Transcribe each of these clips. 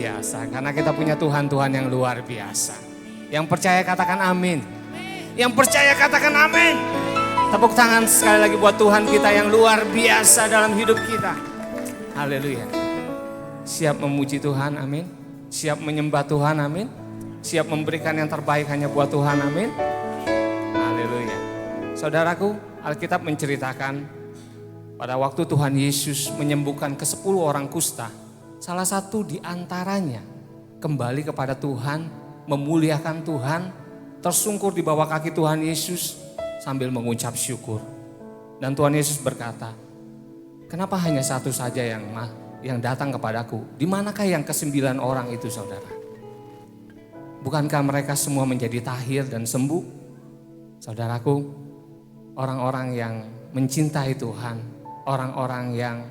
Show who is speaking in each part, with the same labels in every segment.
Speaker 1: biasa. Karena kita punya Tuhan yang luar biasa. Yang percaya katakan amin. Yang percaya katakan amin. Tepuk tangan sekali lagi buat Tuhan kita yang luar biasa dalam hidup kita. Haleluya. Siap memuji Tuhan, amin. Siap menyembah Tuhan, amin. Siap memberikan yang terbaik hanya buat Tuhan, amin. Haleluya. Saudaraku, Alkitab menceritakan pada waktu Tuhan Yesus menyembuhkan ke-10 orang kusta, salah satu di antaranya kembali kepada Tuhan, memuliakan Tuhan, tersungkur di bawah kaki Tuhan Yesus sambil mengucap syukur. Dan Tuhan Yesus berkata, kenapa hanya satu saja yang datang kepadaku? Di manakah yang ke-9 orang itu, saudara? Bukankah mereka semua menjadi tahir dan sembuh? Saudaraku, orang-orang yang mencintai Tuhan, orang-orang yang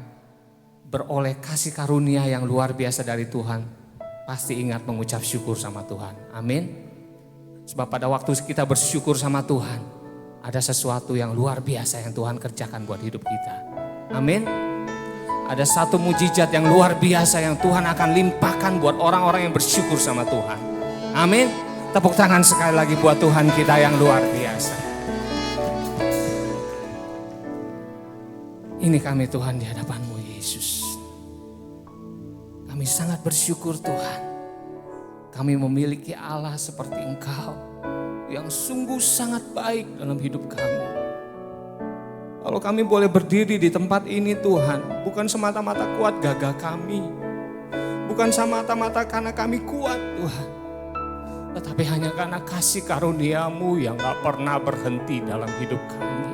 Speaker 1: beroleh kasih karunia yang luar biasa dari Tuhan, pasti ingat mengucap syukur sama Tuhan. Amin. Sebab pada waktu kita bersyukur sama Tuhan, ada sesuatu yang luar biasa yang Tuhan kerjakan buat hidup kita. Amin. Ada satu mujizat yang luar biasa yang Tuhan akan limpahkan buat orang-orang yang bersyukur sama Tuhan. Amin. Tepuk tangan sekali lagi buat Tuhan kita yang luar biasa. Ini kami Tuhan di hadapan-Mu Yesus. Kami sangat bersyukur Tuhan. Kami memiliki Allah seperti Engkau yang sungguh sangat baik dalam hidup kami. Kalau kami boleh berdiri di tempat ini Tuhan, bukan semata-mata kuat gagah kami. Bukan semata-mata karena kami kuat Tuhan. Tetapi hanya karena kasih karunia-Mu yang gak pernah berhenti dalam hidup kami.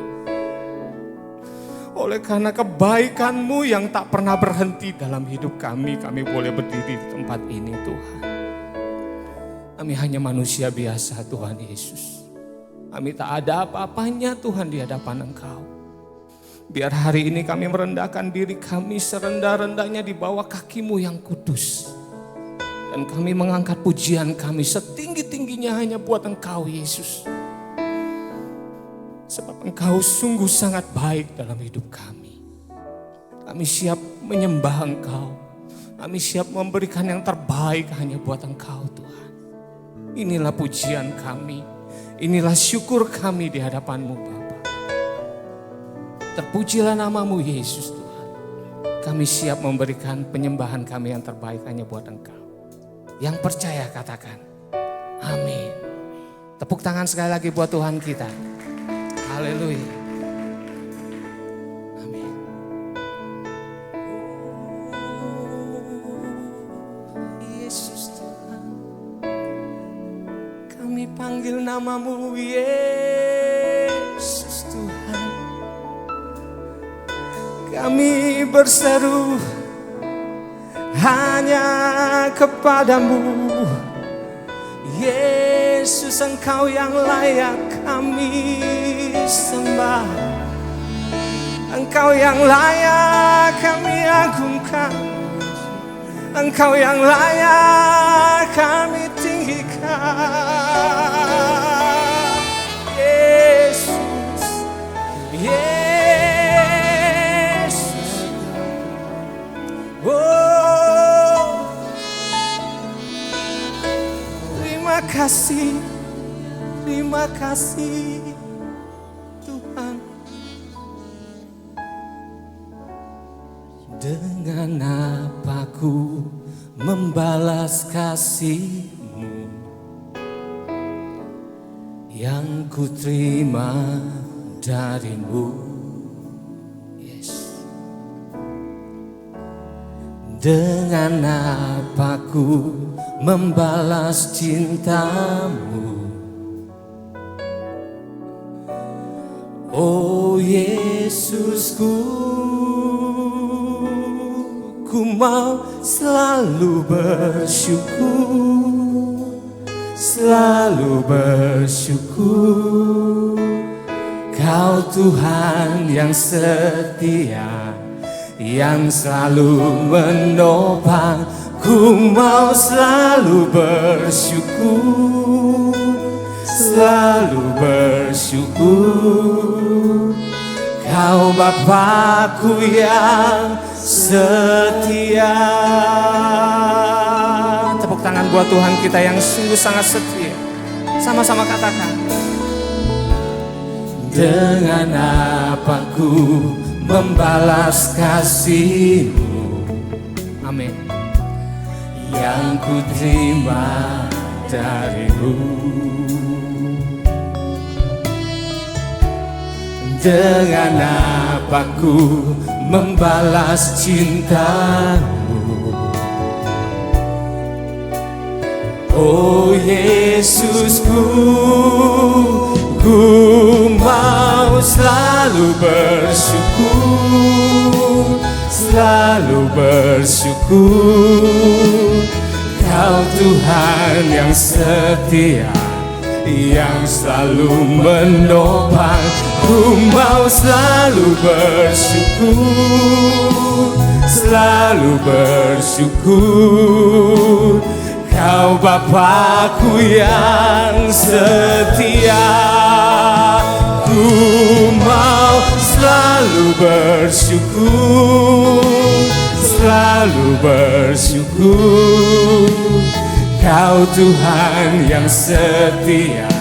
Speaker 1: Oleh karena kebaikan-Mu yang tak pernah berhenti dalam hidup kami boleh berdiri di tempat ini Tuhan. Kami hanya manusia biasa Tuhan Yesus. Kami tak ada apa-apanya Tuhan di hadapan Engkau. Biar hari ini kami merendahkan diri kami serendah-rendahnya di bawah kaki-Mu yang kudus. Dan kami mengangkat pujian kami setinggi-tingginya hanya buat Engkau Yesus. Sebab Engkau sungguh sangat baik dalam hidup kami. Kami siap menyembah Engkau. Kami siap memberikan yang terbaik hanya buat Engkau Tuhan. Inilah pujian kami. Inilah syukur kami di hadapan-Mu Bapa. Terpujilah nama-Mu Yesus Tuhan. Kami siap memberikan penyembahan kami yang terbaik hanya buat Engkau. Yang percaya katakan amin. Tepuk tangan sekali lagi buat Tuhan kita. Haleluya. Amin. Yesus Tuhan, kami panggil nama-Mu Yesus Tuhan. Kami berseru hanya kepadamu Yesus, Engkau yang layak kami sembah. Engkau yang layak kami agungkan. Engkau yang layak kami tinggikan. Yesus, Yesus. Oh, terima kasih Tuhan. Dengan apa ku membalas kasih-Mu yang ku terima dari-Mu, yes. Dengan apa ku membalas cinta-Mu, oh Yesusku, ku mau selalu bersyukur, selalu bersyukur. Kau Tuhan yang setia, yang selalu menopang. Ku mau selalu bersyukur, selalu bersyukur. Kau Bapakku yang setia. buat Tuhan kita yang sungguh sangat setia. Sama-sama katakan. Dengan apa ku membalas kasih-Mu, amin, yang ku terima dari-Mu. Dengan apa ku membalas cinta-Mu, oh Yesusku, ku mau selalu bersyukur, selalu bersyukur. Kau Tuhan yang setia, yang selalu menopang. Ku mau selalu bersyukur, selalu bersyukur. Kau Bapa-Ku yang setia. Ku mau selalu bersyukur, selalu bersyukur. Kau Tuhan yang setia,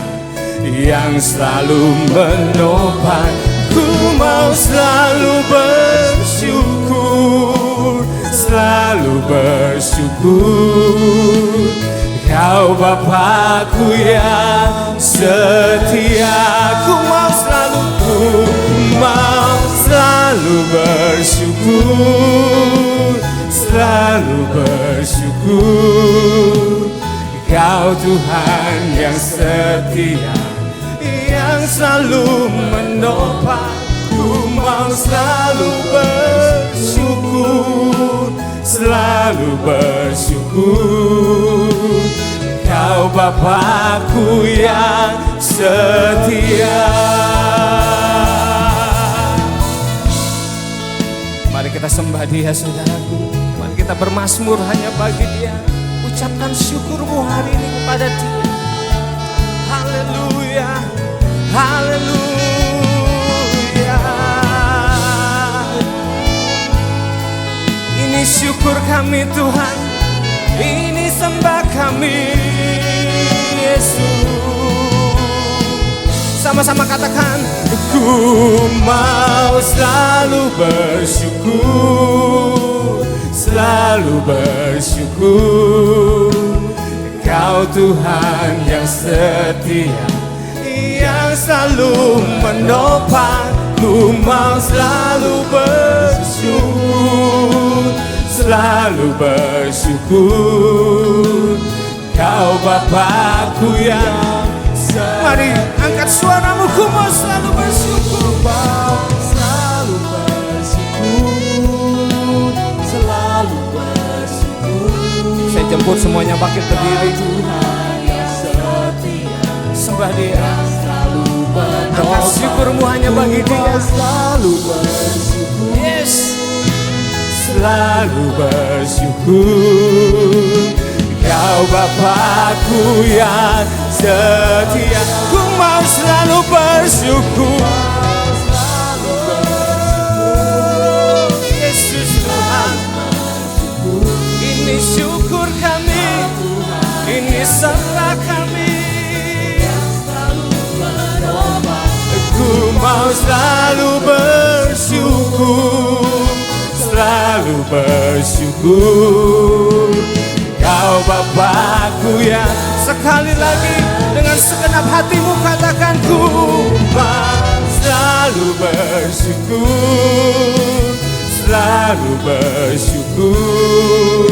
Speaker 1: yang selalu menopang. Ku mau selalu bersyukur, selalu bersyukur. Kau Bapa-Ku yang setia. Ku mau selalu bersyukur, selalu bersyukur. Kau Tuhan yang setia, yang selalu menopang. Ku mau selalu bersyukur, selalu bersyukur. Kau Bapa-Ku yang setia. Mari kita sembah Dia, saudaraku. Mari kita bermazmur hanya bagi Dia. Ucapkan syukurmu hari ini kepada Dia. Haleluya, haleluya. Ini syukur kami Tuhan, ini sembah kami Yesus. Sama-sama katakan. Ku mau selalu bersyukur, selalu bersyukur. Kau Tuhan yang setia, yang selalu menopang. Ku mau selalu bersyukur, selalu bersyukur. Kau Bapa-Ku yang setia. Mari angkat suaramu. Ku mau selalu bersyukur, selalu bersyukur, selalu bersyukur. Saya jemput semuanya bangkit berdiri. Sembah Dia. Angkat syukurmu hanya bagi Dia. Selalu bersyukur. Yes. Selalu bersyukur. Kau Bapa-Ku yang setia. Ku mau selalu bersyukur. Yesus Tuhan. Ini syukur kami, ini sembah kami. Ku mau selalu bersyukur, selalu bersyukur. Kau Bapa-Ku yang, sekali lagi dengan segenap hatimu katakan. Ku mau selalu bersyukur, selalu bersyukur.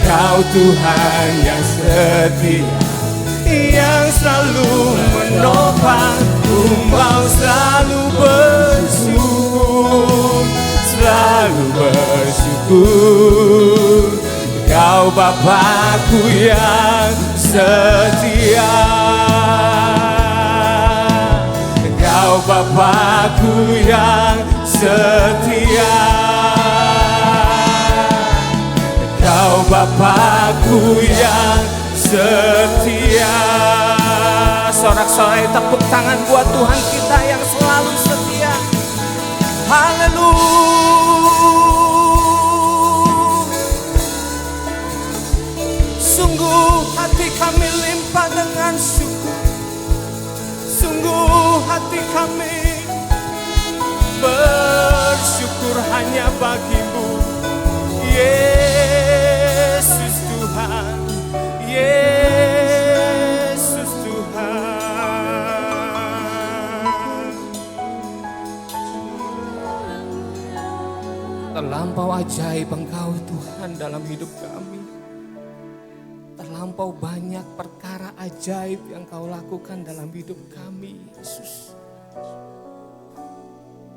Speaker 1: Kau Tuhan yang setia, yang selalu menopang. Ku mau selalu bersyukur, selalu bersyukur. Kau Bapa-Ku yang setia, Kau Bapa-Ku yang setia, Kau Bapa-Ku yang setia. Sorak-sorai tepuk tangan buat Tuhan kita yang selalu setia. Haleluya. Sungguh hati kami limpah dengan syukur. Sungguh hati kami bersyukur hanya bagimu, Yesus Tuhan, Yesus Tuhan. Terlampau ajaib Engkau Tuhan dalam hidup kami. Terlampau banyak perkara ajaib yang Kau lakukan dalam hidup kami, Yesus.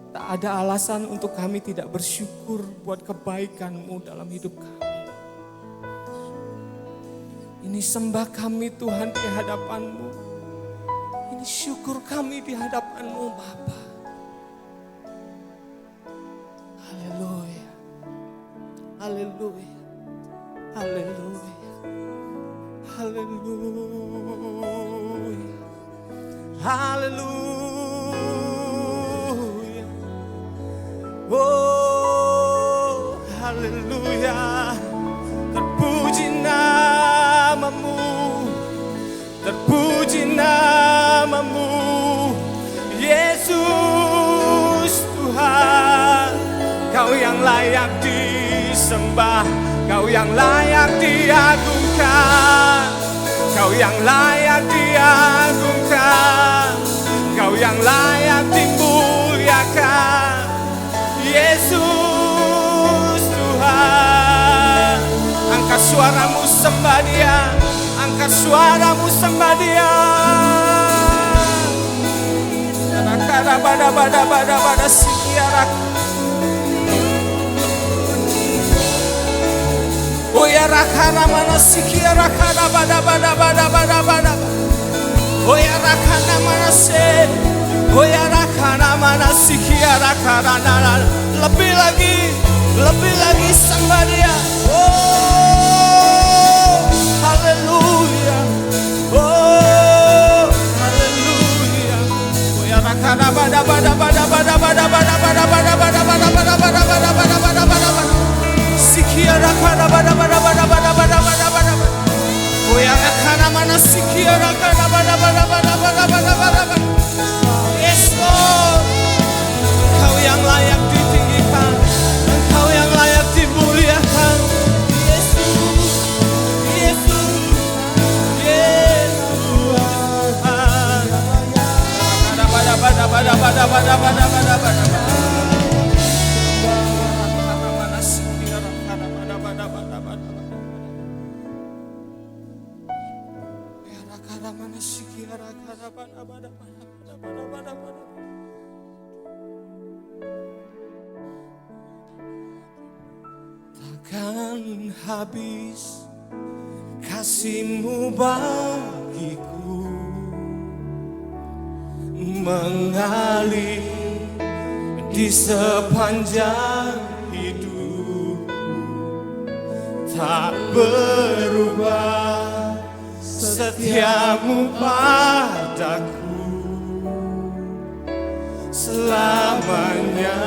Speaker 1: Tak ada alasan untuk kami tidak bersyukur buat kebaikan-Mu dalam hidup kami. Ini sembah kami Tuhan di hadapan-Mu. Ini syukur kami di hadapan-Mu Bapa. Haleluya, haleluya, haleluya. Haleluya, haleluya, oh haleluya. Terpuji namamu, terpuji namamu, Yesus Tuhan. Kau yang layak disembah, Kau yang layak diagungkan, Kau yang layak diagungkan, Kau yang layak dimuliakan, Yesus Tuhan. Angkat suaramu sembah Dia, angkat suaramu sembah Dia. Bada sikiarak. Oh ya rakana mana sikia rakana bada. Oh ya rakana mana se. Oh ya rakana mana sikia rakana. Lebih lagi sembah Dia. Oh haleluya. Oh haleluya. Oh ya rakana bada. Sikia rakana bada. Oh ya rakana mana sikia rakana bada. Yes Lord, Engkau yang layak ditinggikan, Engkau yang layak dimuliakan, Yesus, Yesus, Yesus. Takkan habis kasih-Mu bagiku, mengalir di sepanjang hidupku, tak berubah setia-Mu padaku, selamanya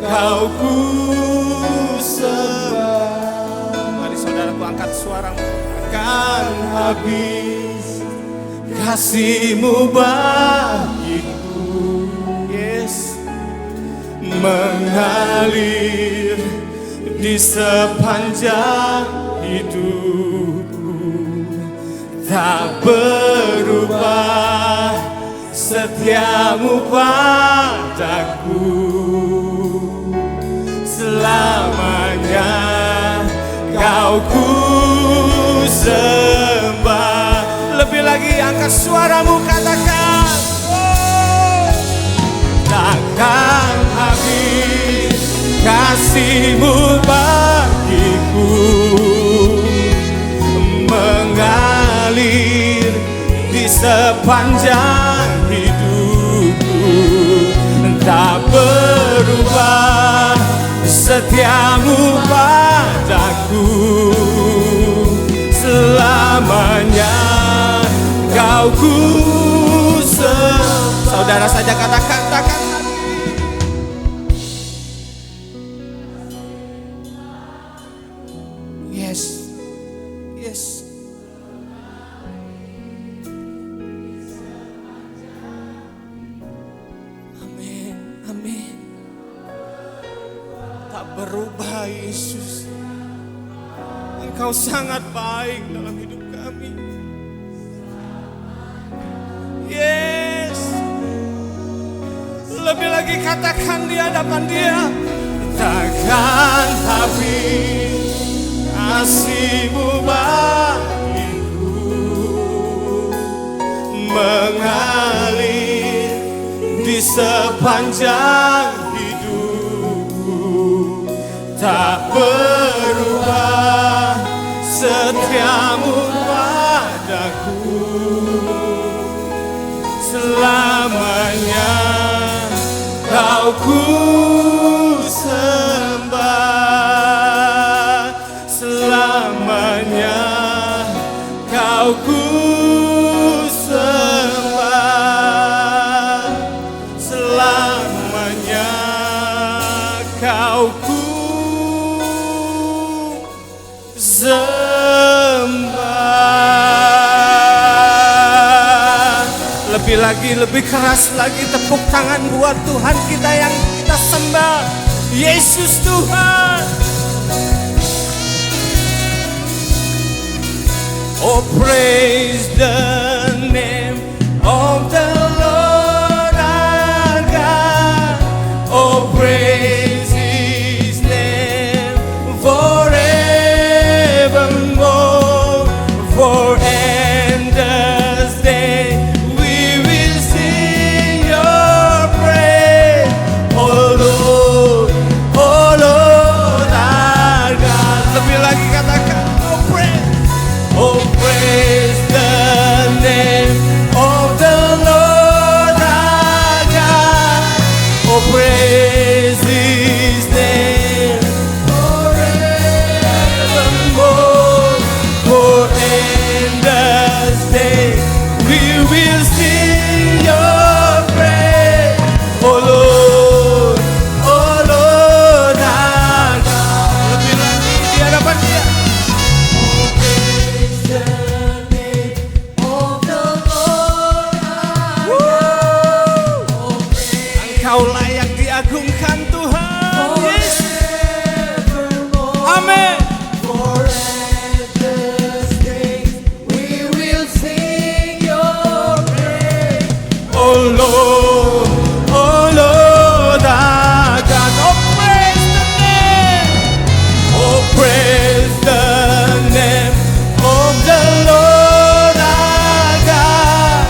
Speaker 1: Kau ku sembah. Mari saudaraku angkat suaramu. Akan habis kasih-Mu bagiku, yes, mengalir di sepanjang hidupku, tak berubah setia-Mu padaku, selamanya Kau ku sembah. Lebih lagi angkat suaramu katakan, oh, takkan habis kasih-Mu bagiku, mengalir di sepanjang hidupku, tak berubah setia-Mu padaku, selamanya Kau ku sembah. Saudara saja katakan. Yes, Yes. Amin, amin. Tak berubah Yesus. Engkau sangat baik dalam hidup kami. Yes. Lebih lagi katakan di hadapan Dia. Takkan habis kasih-Mu bagiku, mengalir di sepanjang hidupku. Tak berubah setiamu padaku, selamanya Kau ku sembah, selamanya Kau ku sembah, selamanya Kau ku sembah. Lebih lagi, lebih keras lagi, tepuk tangan buat Tuhan kita yang kita sembah. Yesus Tuhan. Oh, praise the name of the Lord our God. Oh, praise His name forevermore. For endless day we will sing Your praise. Oh Lord our God. Lebih lagi katakan, oh praise. Oh, praise the name of the Lord our God. Oh, praise His name forevermore. For endless day we will sing Your praise. Oh Lord our God. Lebih lagi di hadapan Dia. Engkau layak diagungkan Tuhan. Yes. Amin. Oh Lord our God. Oh praise the name. Oh praise the name of the Lord our God.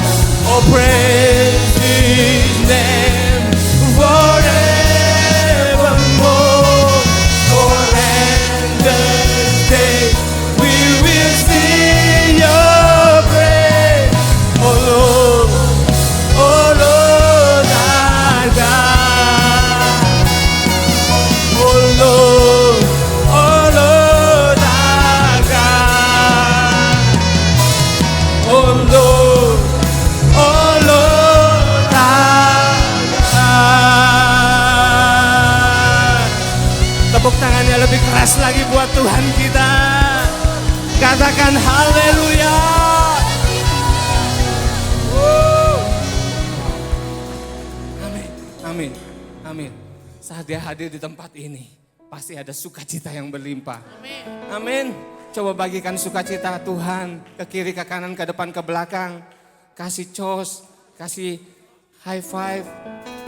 Speaker 1: Oh praise His name forevermore. For endless day we will sing Your praise. Oh Lord our God. Oh Lord our God. Oh Lord our God. Tepuk tangannya lebih keras lagi buat Tuhan kita. Katakan haleluya. Amin, amin, amin. Saat Dia hadir di tempat ini, pasti ada sukacita yang berlimpah. Amin. Amin. Coba bagikan sukacita Tuhan ke kiri, ke kanan, ke depan, ke belakang. Kasih cos, kasih high five.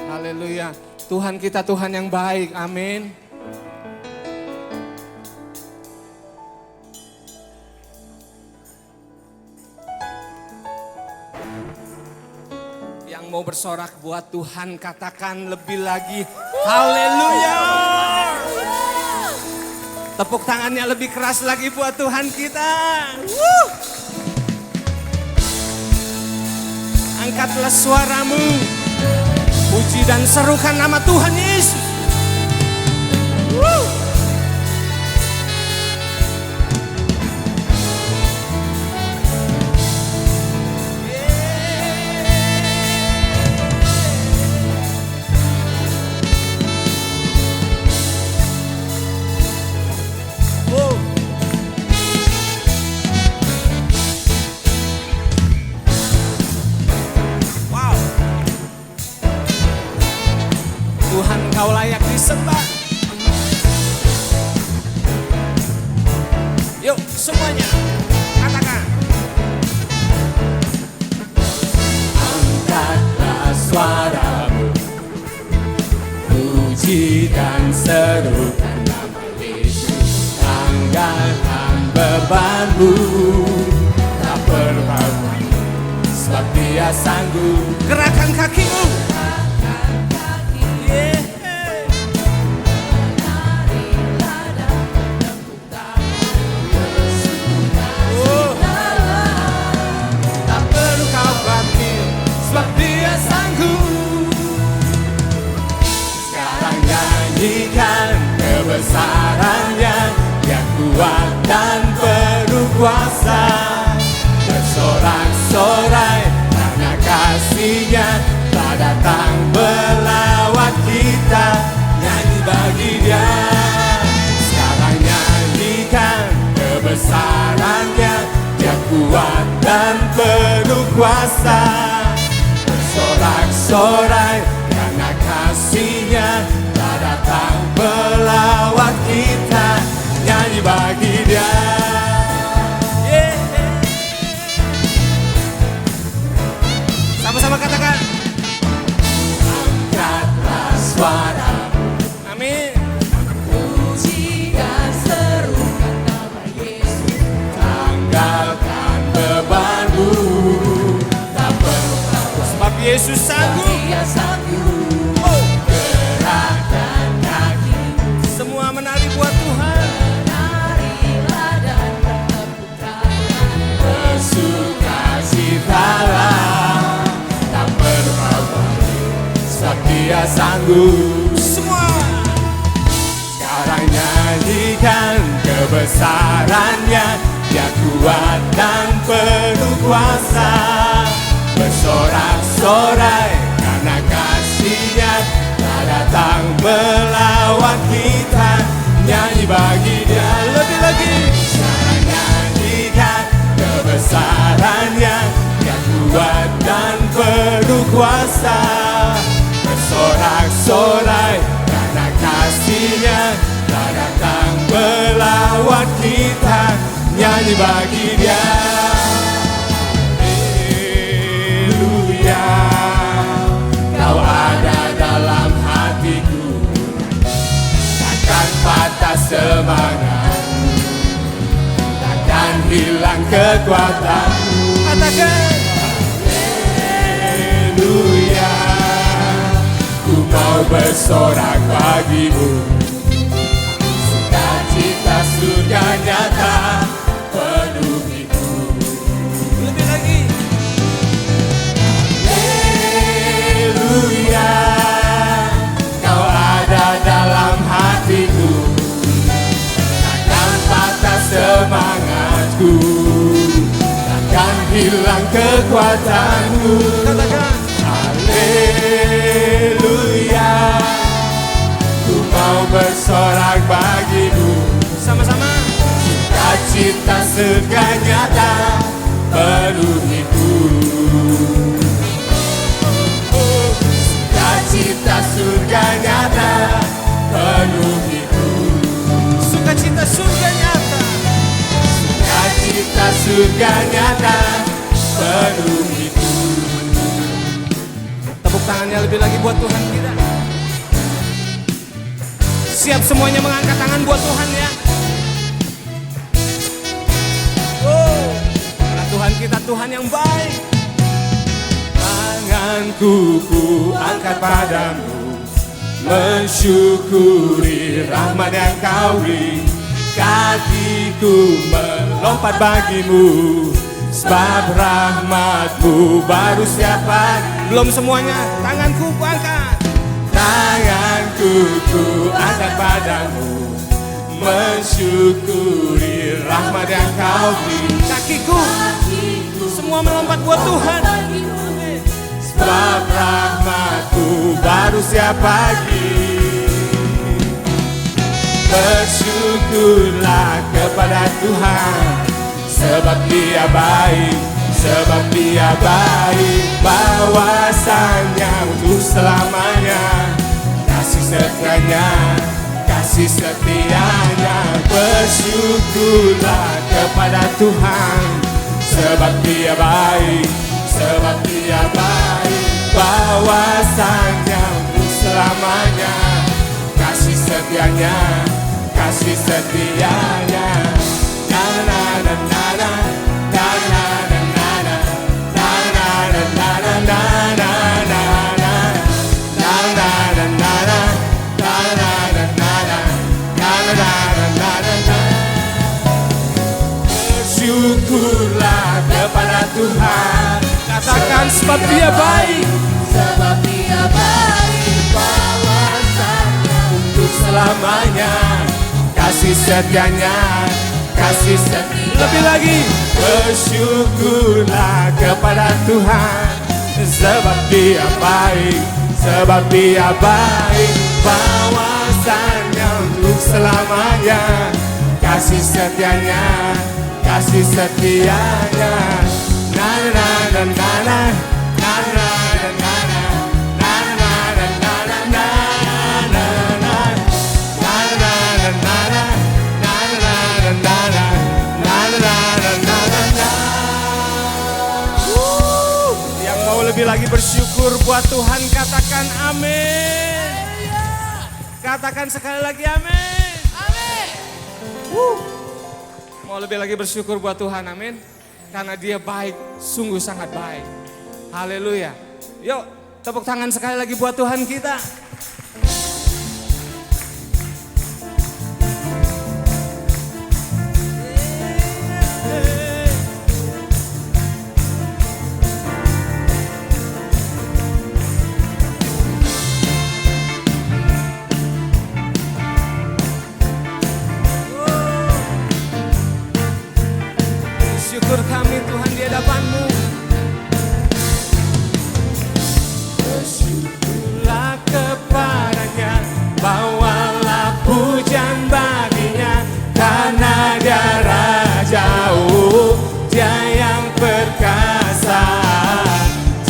Speaker 1: Haleluya. Tuhan kita Tuhan yang baik. Amin. Yang mau bersorak buat Tuhan, katakan lebih lagi. Haleluya. Tepuk tangannya lebih keras lagi buat Tuhan kita. Angkatlah suaramu, puji dan serukan nama Tuhan Yesus. sembah. Yuk semuanya katakan. Angkatlah suaramu, puji dan serukan nama Yesus. Tanggalkan bebanmu, tak perlu khawatir, sebab Dia sanggup. Gerakkan kakimu. Kebesarannya yang kuat dan penuh kuasa, bersorak-sorai karena kasih-Nya telah datang melawat kita. Nyanyi bagi Dia, sekarang nyanyikan kebesarannya yang kuat dan penuh kuasa, bersorak-sorai karena kasih-Nya telah datang melawat kita. Nyanyi bagi Dia. Sama-sama katakan. Angkatlah suara. Amin. Puji dan serukan nama Yesus. Tanggalkan bebanmu, tak perlu takut, sebab Yesus sanggup. Dia sanggup. Gerakkan kaki, semua menari buat Tuhan. Menarilah dan bertepuk tangan, bersukacitalah, tak perlu khawatir, sebab Dia sanggup. Semua sekarang nyanyikan kebesarannya, Dia kuat dan penuh kuasa, bersorak-sorai karena kasih-Nya telah datang melawat kita. Nyanyi bagi Dia lebih lagi. Sekarang nyanyikan kebesarannya, Dia kuat dan penuh kuasa, bersorak-sorai karena kasih-Nya telah datang melawat kita. Nyanyi bagi Dia. Haleluya, Kau ada dalam hatiku, takkan patah semangat, takkan hilang kekuatanmu. Katakan. Haleluya, ku mau bersorak bagimu, sukacita surga nyata penuhiku. Lebih lagi. Haleluya, Kau ada dalam hatiku, takkan patah semangatku, takkan hilang kekuatanku. Katakan. Haleluya, ku mau bersorak bagimu. Sama-sama. Sukacita surga nyata penuhiku. Sukacita surga nyata penuhiku. Sukacita surga nyata. Sukacita surga nyata penuhiku. Tepuk tangannya lebih lagi buat Tuhan kita. Siap semuanya mengangkat tangan buat Tuhan ya. Oh, karena Tuhan kita Tuhan yang baik. Tanganku ku angkat padamu, mensyukuri rahmat yang Kau beri. Kakiku melompat bagimu, sebab rahmat-Mu baru setiap pagi. Belum semuanya, tanganku ku angkat. Tanganku ku angkat padamu, mensyukuri rahmat yang Kau beri. Kakiku semua melompat buat Tuhan, sebab rahmat-Mu baru setiap pagi. Bersyukurlah kepada Tuhan, sebab Dia baik, sebab Dia baik. Bahwasanya untuk selamanya kasih setianya, kasih setianya. Bersyukurlah kepada Tuhan, sebab Dia baik, sebab Dia baik. Bahwasanya untuk selamanya, kasih setianya, kasih setianya. Na na na na na, na na na na na, na na na na na na na na na, na na na na na, na na na na na, na na na na na. Bersyukurlah kepada Tuhan, katakan sebab Dia baik, sebab Dia baik. Bahwasanya untuk selamanya, kasih setianya, kasih setianya. Lebih lagi, bersyukurlah kepada Tuhan, sebab Dia baik, sebab Dia baik. Bahwasanya untuk selamanya, kasih setianya, kasih setianya. Na na na na na, na na na na na, na na na na na na, na na na na na, na na na na na, na na na na na. Yang mau lebih lagi bersyukur buat Tuhan, katakan amin. Katakan sekali lagi amin. Amin. Mau lebih lagi bersyukur buat Tuhan, amin. Karena Dia baik, sungguh sangat baik. Haleluya. Yuk, tepuk tangan sekali lagi buat Tuhan kita. Syukur kami Tuhan di hadapan-Mu. Bersyukurlah kepadanya, bawalah pujian baginya, karena Dia Raja, oh, Dia yang perkasa.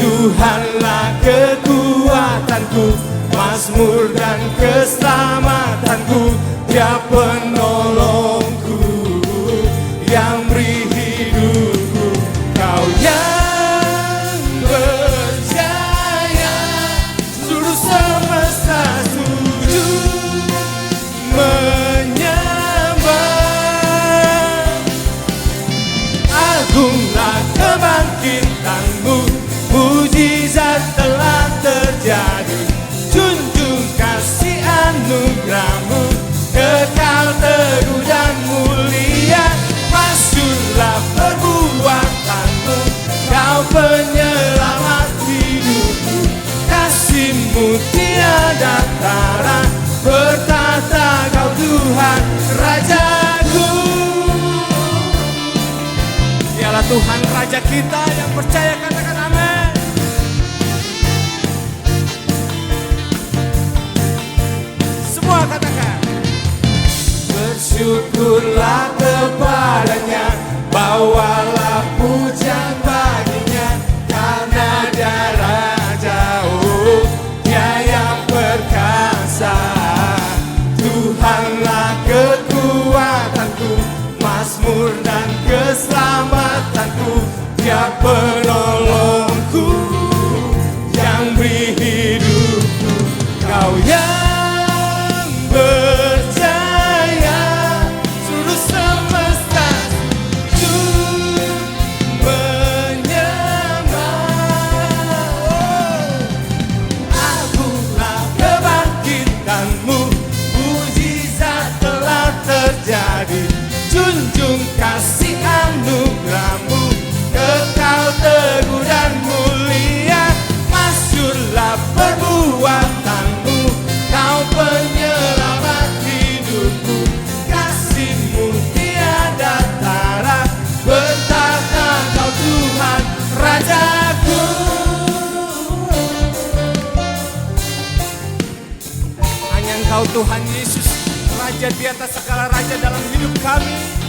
Speaker 1: Tuhanlah kekuatanku, mazmur dan keselamatanku, Dia penolongku yang beri hidupku. Kau yang berjaya, seluruh semesta sujud menyembah. Agunglah kebangkitan-Mu, mujizat telah terjadi. Junjung kasih anugerah-Mu, kekal teguh dan mulia. Masyurlah perbuatan-Mu, Kau penyelamat hidupku. Kasih-Mu tiada tara, bertata Kau Tuhan Rajaku. Dialah Tuhan Raja kita, yang percaya katakan amin. Semua katakan. Bersyukurlah kepadanya, bawalah pujian baginya, karena Dia Raja, oh, Dia yang perkasa. Tuhanlah kekuatanku, mazmur dan keselamatanku, Dia penolongku yang beri hidupku. Kau yang berjaya, seluruh semesta sujud menyembah. Agunglah kebangkitan-Mu, mujizat telah terjadi. Junjung kasih anugerah-Mu, kekal teguh dan mulia. Masyurlah perbuatan-Mu, Kau penyelamat hidupku. Kasih-Mu tiada tara, bertata Kau Tuhan Rajaku. Hanya Engkau Tuhan Yesus, Raja di atas segala raja dalam hidup kami.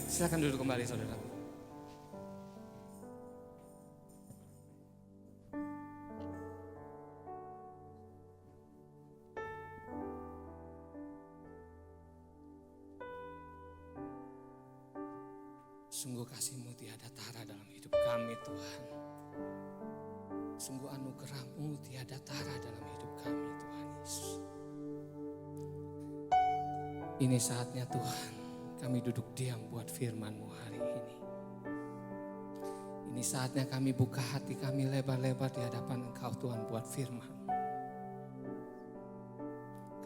Speaker 1: Silakan duduk kembali saudara. Sungguh kasih-Mu tiada tara dalam hidup kami Tuhan. Sungguh anugerah-Mu tiada tara dalam hidup kami Tuhan Yesus. Ini saatnya Tuhan kami duduk diam buat firman-Mu hari ini. Ini saatnya kami buka hati kami lebar-lebar di hadapan Engkau Tuhan buat firman.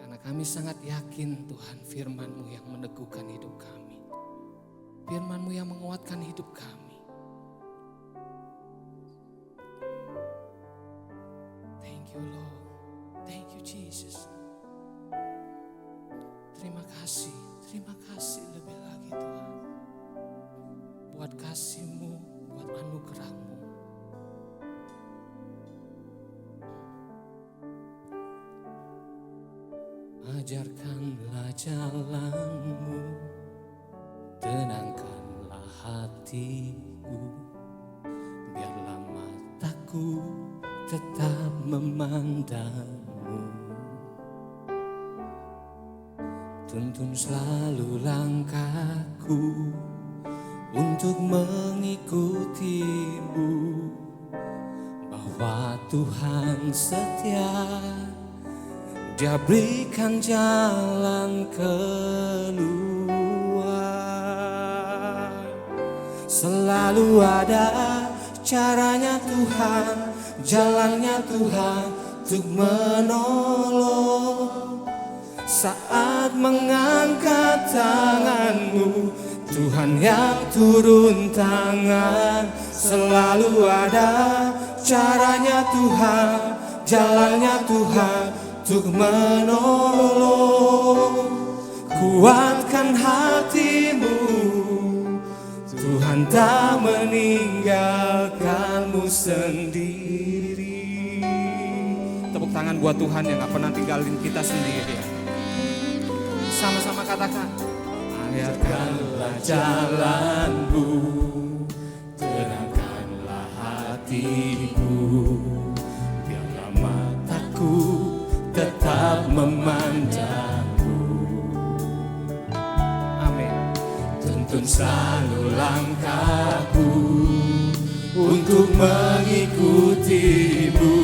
Speaker 1: Karena kami sangat yakin Tuhan firman-Mu yang meneguhkan hidup kami. Firman-Mu yang menguatkan hidup kami. Thank you Lord. Thank you Jesus. Terima kasih lebih lagi Tuhan. Buat kasih-Mu, buat anugerah-Mu. Ajarkanlah jalan-Mu. Tenangkanlah hatiku, biarlah mataku tetap memandang-Mu. Tuntun selalu langkahku untuk mengikuti-Mu, bahwa Tuhan setia, Dia berikan jalan keluar. Selalu ada caranya Tuhan, jalannya Tuhan untuk menolong. Saat mengangkat tangan-Mu, Tuhan yang turun tangan. Selalu ada caranya Tuhan, jalannya Tuhan untuk menolong. Kuatkan hatimu, Tuhan tak meninggalkan-Mu sendiri. Tepuk tangan buat Tuhan yang gak pernah tinggalin kita sendiri. Sama-sama katakan. Ajarkanlah jalan-Mu, tenangkanlah hatiku, biarlah mataku tetap memandang-Mu. Amin. Tuntun selalu langkahku untuk mengikuti-Mu,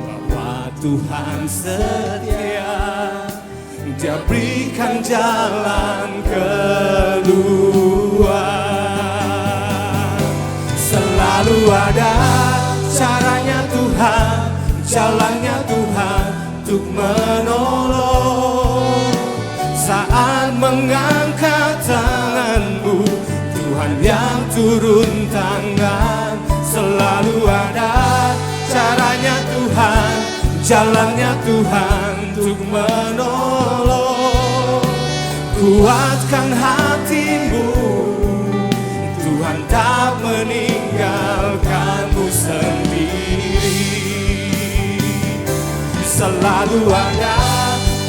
Speaker 1: bahwa Tuhan setia, Dia berikan jalan keluar. Selalu ada caranya Tuhan, jalannya Tuhan untuk menolong. Saat mengangkat tangan-Mu, Tuhan yang turun tangan. Selalu ada caranya Tuhan, jalannya Tuhan untuk menolong. Kuatkan hatimu, Tuhan tak meninggalkan-Mu sendiri. Selalu ada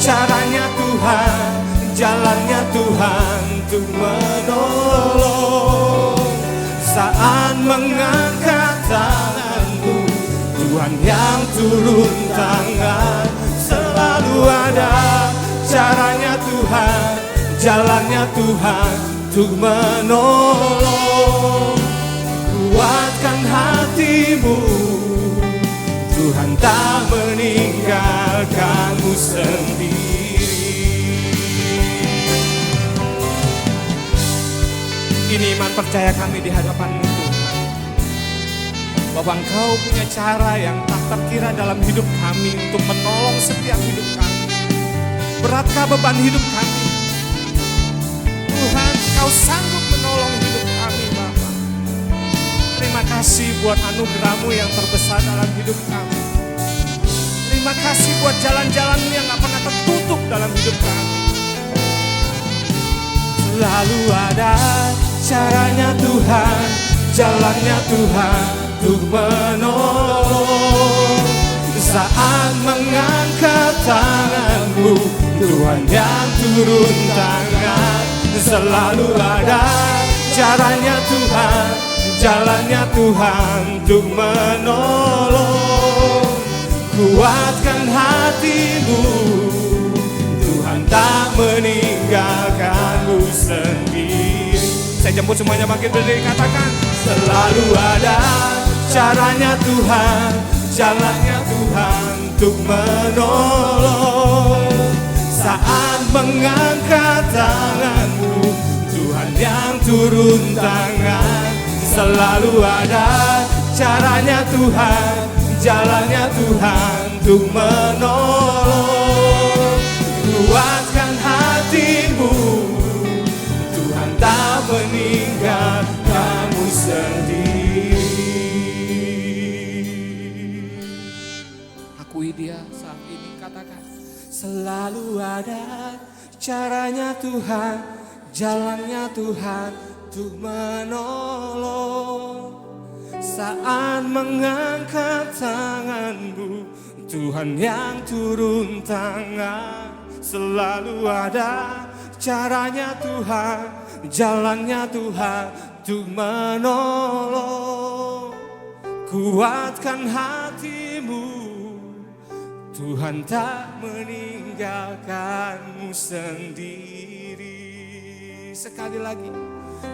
Speaker 1: caranya Tuhan, jalannya Tuhan untuk menolong. Saat mengangkat tangan-Mu, Tuhan yang turun tangan. Selalu ada caranya Tuhan, jalannya Tuhan untuk menolong. Kuatkan hatimu, Tuhan tak meninggalkan-Mu sendiri. Ini iman percaya kami di hadapan-Mu Tuhan, bahwa Engkau punya cara yang tak terkira dalam hidup kami untuk menolong setiap hidup kami. Beratkah beban hidup kami? Tuhan, Kau sanggup menolong hidup kami Bapa. Terima kasih buat anugerah-Mu yang terbesar dalam hidup kami. Terima kasih buat jalan-jalan-Mu yang gak pernah tertutup dalam hidup kami. Selalu ada caranya Tuhan, jalannya Tuhan untuk menolong. Saat mengangkat tangan-Mu, Tuhan yang turun tangan. Selalu ada caranya Tuhan, jalannya Tuhan untuk menolong. Kuatkan hatimu, Tuhan tak meninggalkanmu sendiri. Saya jemput semuanya bangkit berdiri, katakan selalu ada caranya Tuhan, jalannya Tuhan untuk menolong. Saat mengangkat tanganmu, Tuhan yang turun tangan. Selalu ada caranya Tuhan, jalannya Tuhan untuk menolong. Kuatkan hatimu, Tuhan tak meninggal kamu sendiri. Akui dia saat ini, katakan selalu ada caranya Tuhan, jalannya Tuhan untuk menolong. Saat mengangkat tanganmu, Tuhan yang turun tangan. Selalu ada caranya Tuhan, jalannya Tuhan untuk menolong. Kuatkan hatimu, Tuhan tak meninggalkanmu sendiri. Sekali lagi,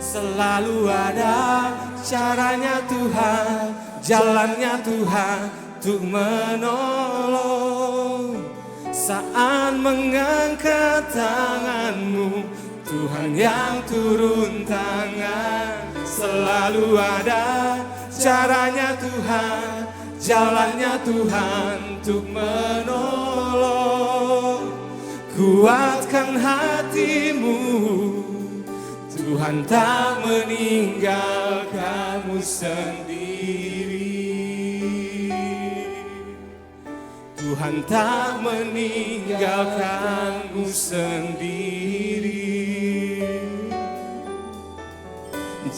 Speaker 1: selalu ada caranya Tuhan, jalannya Tuhan untuk menolong. Saat mengangkat tanganmu, Tuhan yang turun tangan. Selalu ada caranya Tuhan, jalannya Tuhan untuk menolong. Kuatkan hatimu, Tuhan tak meninggalkanmu sendiri. Tuhan tak meninggalkanmu sendiri.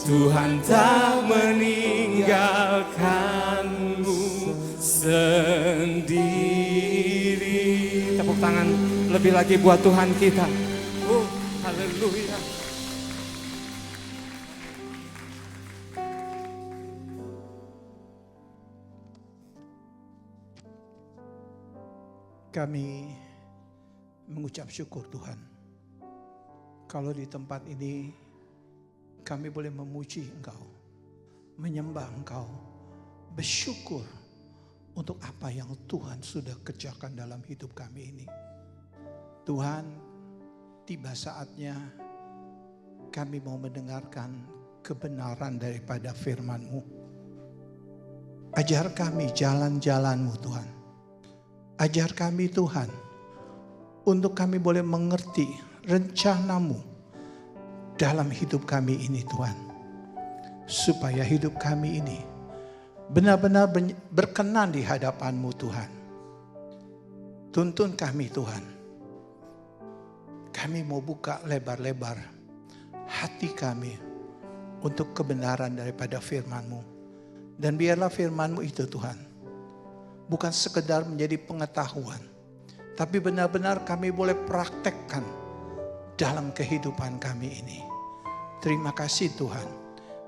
Speaker 1: Tuhan tak meninggalkanmu sendiri. Tepuk tangan lebih lagi buat Tuhan kita. Oh, haleluya.
Speaker 2: Kami mengucap syukur Tuhan. Kalau di tempat ini kami boleh memuji Engkau, menyembah Engkau, bersyukur untuk apa yang Tuhan sudah kerjakan dalam hidup kami ini. Tuhan, tiba saatnya kami mau mendengarkan kebenaran daripada firman-Mu. Ajar kami jalan-jalan-Mu Tuhan. Ajar kami Tuhan, untuk kami boleh mengerti rencana-Mu dalam hidup kami ini Tuhan. Supaya hidup kami ini benar-benar berkenan di hadapan-Mu Tuhan. Tuntun kami Tuhan. Kami mau buka lebar-lebar hati kami untuk kebenaran daripada firman-Mu. Dan biarlah firman-Mu itu Tuhan, bukan sekedar menjadi pengetahuan, tapi benar-benar kami boleh praktekkan dalam kehidupan kami ini. Terima kasih Tuhan.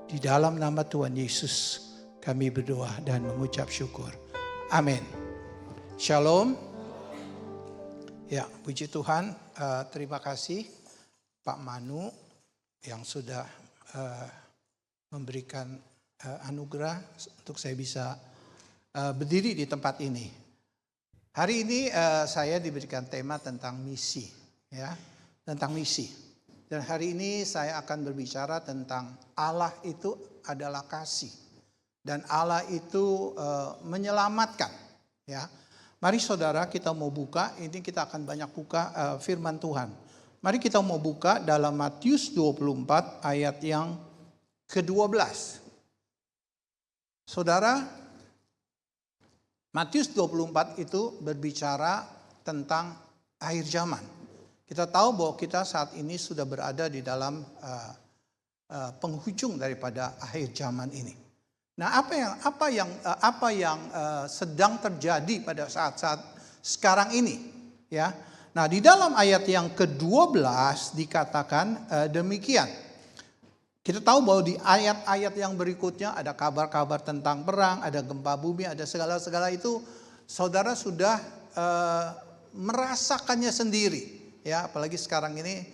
Speaker 2: Di dalam nama Tuhan Yesus kami berdoa dan mengucap syukur. Amin. Shalom. Ya, puji Tuhan. Terima kasih Pak Manu yang sudah memberikan anugerah untuk saya bisa berdiri di tempat ini. Hari ini saya diberikan tema tentang misi, ya, tentang misi. Dan hari ini saya akan berbicara tentang Allah itu adalah kasih dan Allah itu menyelamatkan. Ya, mari saudara kita mau buka. Ini kita akan banyak buka firman Tuhan. Mari kita mau buka dalam Matius 24 ayat yang ke-12. Saudara, Matius 24 itu berbicara tentang akhir zaman. Kita tahu bahwa kita saat ini sudah berada di dalam penghujung daripada akhir zaman ini. Nah, apa yang sedang terjadi pada saat-saat sekarang ini, ya? Nah, di dalam ayat yang ke-12 dikatakan demikian. Kita tahu bahwa di ayat-ayat yang berikutnya ada kabar-kabar tentang perang, ada gempa bumi, ada segala-segala itu saudara sudah merasakannya sendiri. Ya, apalagi sekarang ini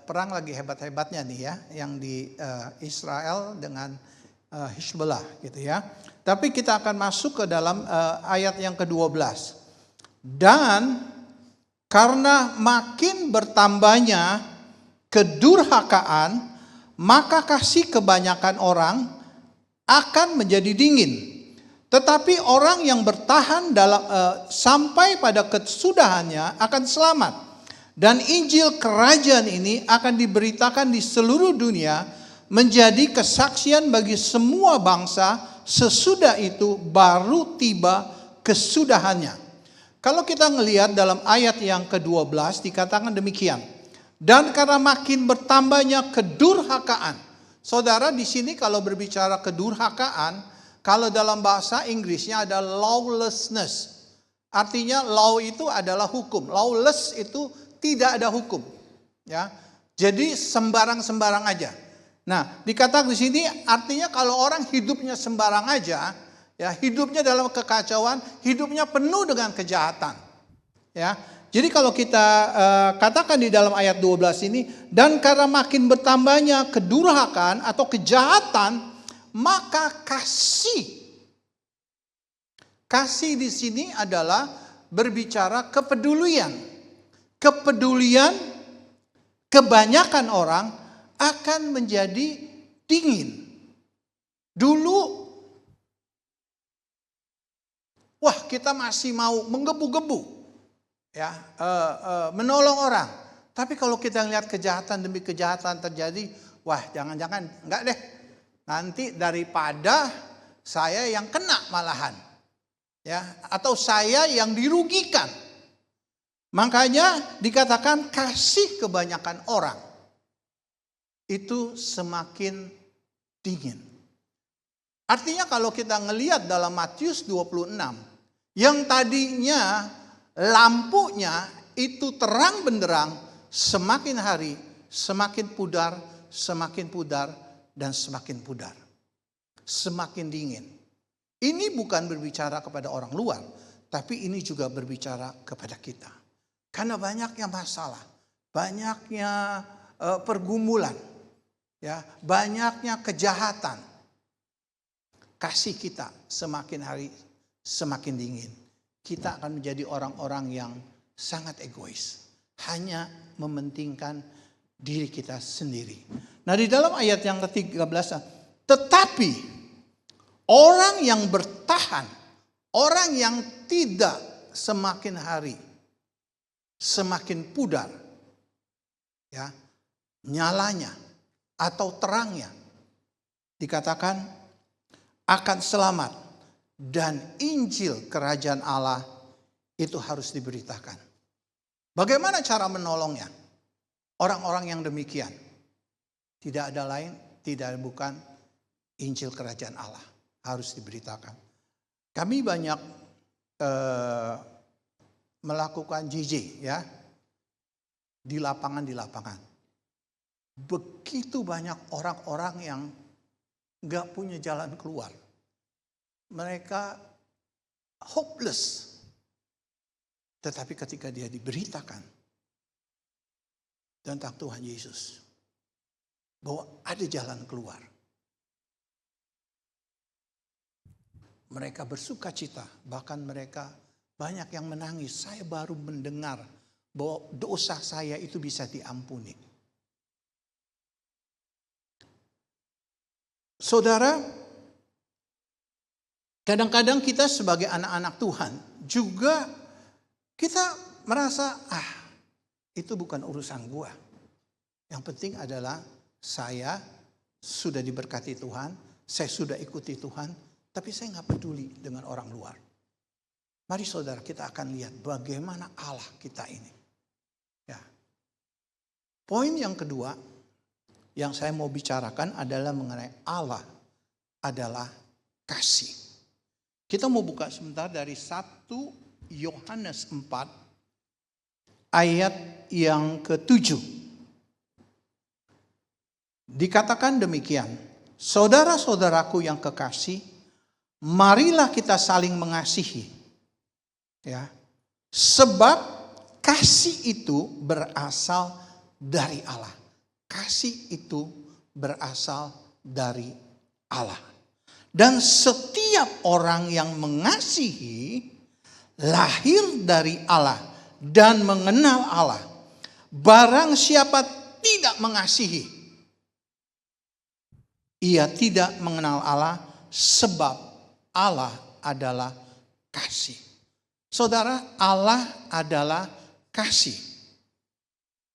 Speaker 2: perang lagi hebat-hebatnya nih ya, yang di Israel dengan Hizbollah gitu ya. Tapi kita akan masuk ke dalam ayat yang ke-12. Dan karena makin bertambahnya kedurhakaan, maka kasih kebanyakan orang akan menjadi dingin. Tetapi orang yang bertahan sampai pada kesudahannya akan selamat. Dan Injil kerajaan ini akan diberitakan di seluruh dunia menjadi kesaksian bagi semua bangsa. Sesudah itu baru tiba kesudahannya. Kalau kita ngelihat dalam ayat yang ke-12 dikatakan demikian. Dan karena makin bertambahnya kedurhakaan. Saudara, di sini kalau berbicara kedurhakaan, kalau dalam bahasa Inggrisnya ada lawlessness. Artinya law itu adalah hukum. Lawless itu tidak ada hukum. Ya. Jadi sembarang-sembarang aja. Nah, dikatakan di sini artinya kalau orang hidupnya sembarang aja, ya, hidupnya dalam kekacauan, hidupnya penuh dengan kejahatan. Ya. Jadi kalau kita katakan di dalam ayat 12 ini, dan karena makin bertambahnya kedurhakaan atau kejahatan, maka kasih. Kasih di sini adalah berbicara kepedulian. Kepedulian kebanyakan orang akan menjadi dingin. Dulu, wah kita masih mau menggebu-gebu, ya, menolong orang. Tapi kalau kita lihat kejahatan demi kejahatan terjadi, wah jangan-jangan enggak deh. Nanti daripada saya yang kena malahan, ya, atau saya yang dirugikan. Makanya dikatakan kasih kebanyakan orang itu semakin dingin. Artinya kalau kita ngelihat dalam Matius 26, yang tadinya lampunya itu terang benderang, semakin hari semakin pudar, dan semakin pudar. Semakin dingin. Ini bukan berbicara kepada orang luar, tapi ini juga berbicara kepada kita. Karena banyaknya masalah, banyaknya pergumulan, ya, banyaknya kejahatan. Kasih kita semakin hari semakin dingin. Kita akan menjadi orang-orang yang sangat egois. Hanya mementingkan diri kita sendiri. Nah, di dalam ayat yang ke-13, tetapi orang yang bertahan, orang yang tidak semakin hari semakin pudar, ya, nyalanya atau terangnya, dikatakan akan selamat, dan Injil kerajaan Allah itu harus diberitakan. Bagaimana cara menolongnya? Orang-orang yang demikian tidak ada lain, bukan Injil kerajaan Allah harus diberitakan. Kami banyak melakukan JJ, ya, di lapangan. Begitu banyak orang-orang yang gak punya jalan keluar. Mereka hopeless. Tetapi ketika dia diberitakan tentang Tuhan Yesus, bahwa ada jalan keluar, mereka bersuka cita. Bahkan mereka banyak yang menangis. Saya baru mendengar bahwa dosa saya itu bisa diampuni. Saudara, kadang-kadang kita sebagai anak-anak Tuhan juga kita merasa, itu bukan urusan gua. Yang penting adalah saya sudah diberkati Tuhan, saya sudah ikuti Tuhan, tapi saya nggak peduli dengan orang luar. Mari saudara, kita akan lihat bagaimana Allah kita ini. Ya. Poin yang kedua yang saya mau bicarakan adalah mengenai Allah adalah kasih. Kita mau buka sebentar dari 1 Yohanes 4 ayat yang ke-7. Dikatakan demikian, saudara-saudaraku yang kekasih, marilah kita saling mengasihi. Ya. Sebab kasih itu berasal dari Allah. Kasih itu berasal dari Allah. Dan setiap orang yang mengasihi lahir dari Allah dan mengenal Allah. Barang siapa tidak mengasihi, ia tidak mengenal Allah, sebab Allah adalah kasih. Saudara, Allah adalah kasih.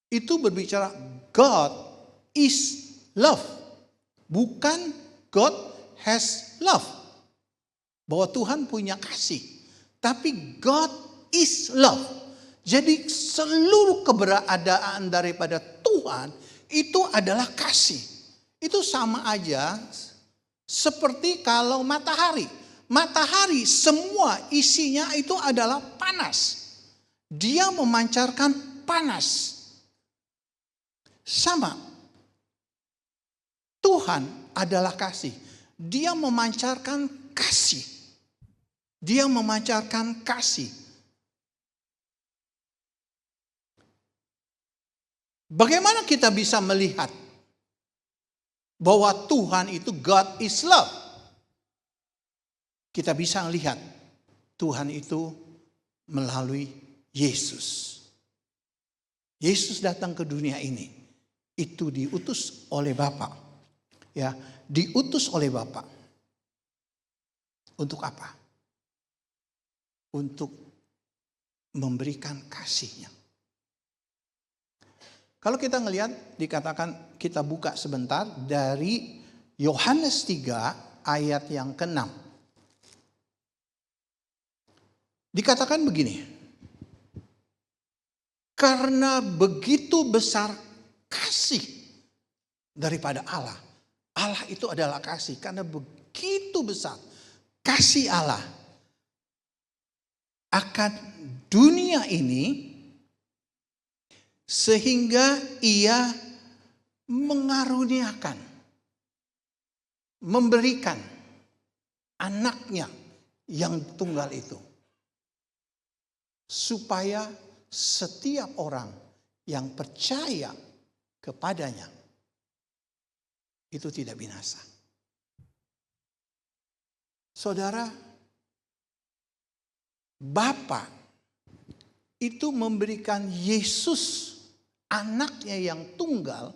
Speaker 2: Itu berbicara God is love. Bukan God has love. Bahwa Tuhan punya kasih. Tapi God is love. Jadi seluruh keberadaan daripada Tuhan itu adalah kasih. Itu sama aja seperti kalau matahari. Matahari semua isinya itu adalah panas. Dia memancarkan panas. Sama. Tuhan adalah kasih. Dia memancarkan kasih. Dia memancarkan kasih. Bagaimana kita bisa melihat bahwa Tuhan itu God is love? Kita bisa melihat Tuhan itu melalui Yesus. Yesus datang ke dunia ini. Itu diutus oleh Bapa. Ya, diutus oleh Bapa. Untuk apa? Untuk memberikan kasih-Nya. Kalau kita ngelihat, dikatakan kita buka sebentar dari Yohanes 3 ayat yang ke-6. Dikatakan begini. Karena begitu besar kasih daripada Allah. Allah itu adalah kasih. Karena begitu besar kasih Allah akan dunia ini, sehingga ia mengaruniakan, memberikan anaknya yang tunggal itu. Supaya setiap orang yang percaya kepadanya itu tidak binasa. Saudara, Bapa itu memberikan Yesus anaknya yang tunggal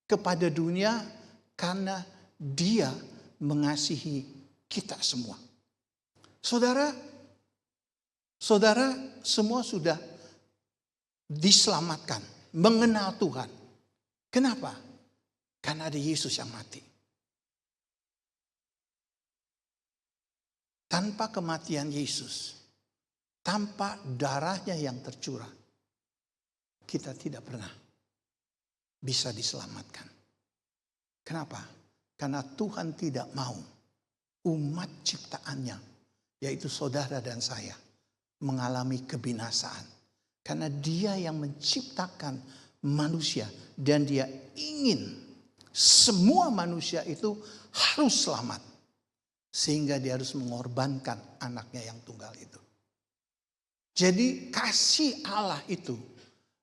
Speaker 2: kepada dunia karena Dia mengasihi kita semua. Saudara semua sudah diselamatkan, mengenal Tuhan. Kenapa? Karena ada Yesus yang mati. Tanpa kematian Yesus, tanpa darahnya yang tercurah, kita tidak pernah bisa diselamatkan. Kenapa? Karena Tuhan tidak mau umat ciptaannya, yaitu saudara dan saya, mengalami kebinasaan. Karena Dia yang menciptakan manusia dan Dia ingin semua manusia itu harus selamat. Sehingga Dia harus mengorbankan anaknya yang tunggal itu. Jadi kasih Allah itu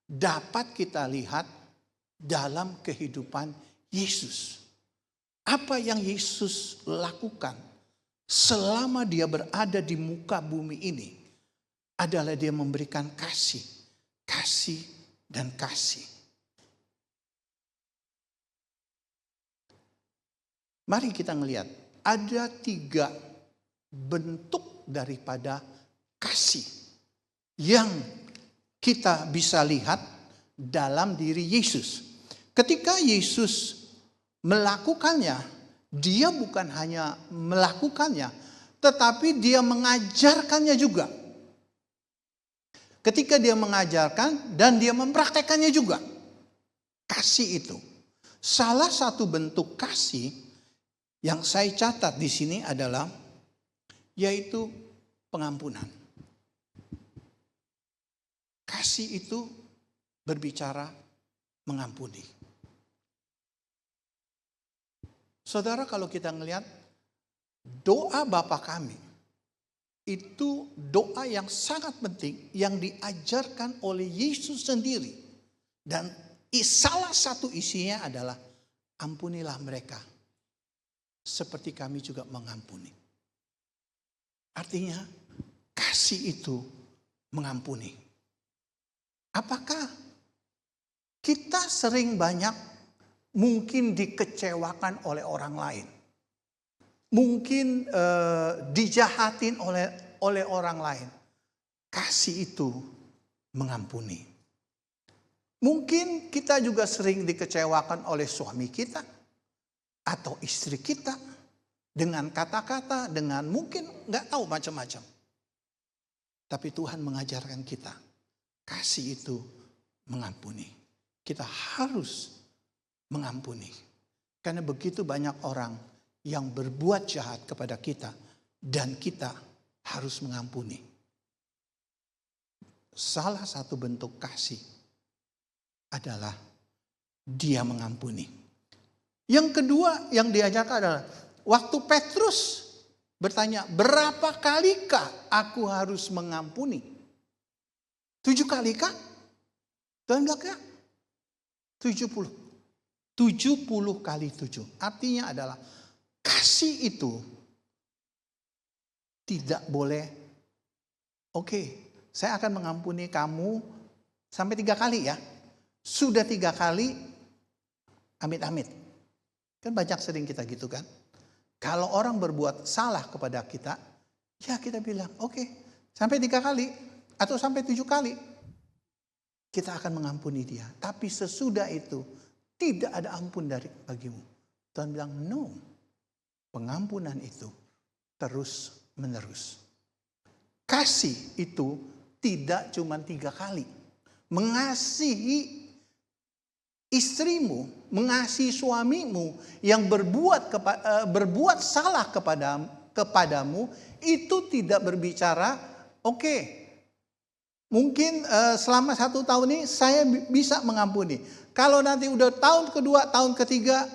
Speaker 2: dapat kita lihat dalam kehidupan Yesus. Apa yang Yesus lakukan selama Dia berada di muka bumi ini adalah Dia memberikan kasih, kasih dan kasih. Mari kita melihat ada 3 bentuk daripada kasih yang kita bisa lihat dalam diri Yesus. Ketika Yesus melakukannya, Dia bukan hanya melakukannya, tetapi Dia mengajarkannya juga. Ketika Dia mengajarkan dan Dia mempraktekannya juga. Kasih itu. Salah satu bentuk kasih yang saya catat di sini adalah yaitu pengampunan. Kasih itu berbicara mengampuni. Saudara, kalau kita ngelihat doa Bapa kami, itu doa yang sangat penting yang diajarkan oleh Yesus sendiri. Dan salah satu isinya adalah ampunilah mereka seperti kami juga mengampuni. Artinya kasih itu mengampuni. Apakah kita sering banyak mungkin dikecewakan oleh orang lain? Mungkin dijahatin oleh orang lain. Kasih itu mengampuni. Mungkin kita juga sering dikecewakan oleh suami kita atau istri kita dengan kata-kata, dengan mungkin nggak tahu macam-macam. Tapi Tuhan mengajarkan kita kasih itu mengampuni. Kita harus mengampuni. Karena begitu banyak orang yang berbuat jahat kepada kita dan kita harus mengampuni. Salah satu bentuk kasih adalah dia mengampuni. Yang kedua yang diajarkan adalah waktu Petrus bertanya, berapa kalikah aku harus mengampuni? 7 kalikah? Tuhan bilang ya, 70. 70 kali 7. Artinya adalah kasih itu tidak boleh, oke, saya akan mengampuni kamu sampai 3 kali ya. Sudah 3 kali, amit-amit. Kan banyak sering kita gitu kan. Kalau orang berbuat salah kepada kita, ya kita bilang, oke, sampai 3 kali atau sampai 7 kali. Kita akan mengampuni dia. Tapi sesudah itu, tidak ada ampun bagimu. Tuhan bilang, no. Pengampunan itu terus menerus. Kasih itu tidak cuma 3 kali. Mengasihi istrimu, mengasihi suamimu yang berbuat salah kepadamu, itu tidak berbicara, oke, mungkin selama 1 tahun ini saya bisa mengampuni. Kalau nanti udah tahun kedua, tahun ketiga,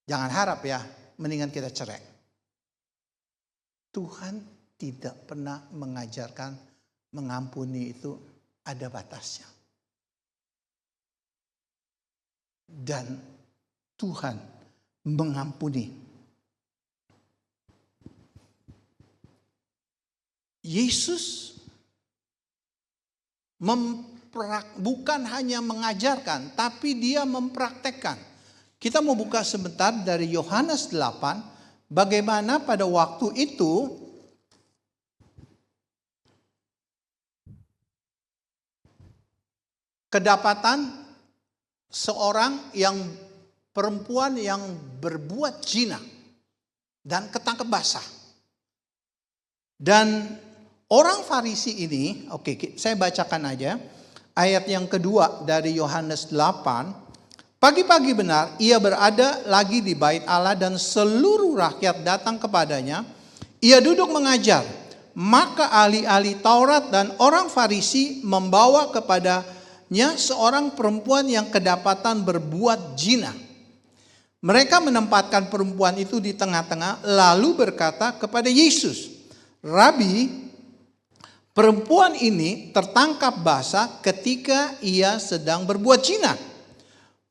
Speaker 2: jangan harap ya, mendingan kita cerai. Tuhan tidak pernah mengajarkan mengampuni itu ada batasnya. Dan Tuhan mengampuni. Yesus bukan hanya mengajarkan, tapi dia mempraktekkan. Kita mau buka sebentar dari Yohanes 8, bagaimana pada waktu itu kedapatan seorang perempuan yang berbuat zina dan ketangkep basah. Dan orang Farisi ini, oke, saya bacakan aja ayat yang kedua dari Yohanes 8. Pagi-pagi benar ia berada lagi di bait Allah dan seluruh rakyat datang kepadanya. Ia duduk mengajar. Maka ahli-ahli Taurat dan orang Farisi membawa kepadanya seorang perempuan yang kedapatan berbuat zina. Mereka menempatkan perempuan itu di tengah-tengah lalu berkata kepada Yesus, Rabi, perempuan ini tertangkap basah ketika ia sedang berbuat zina.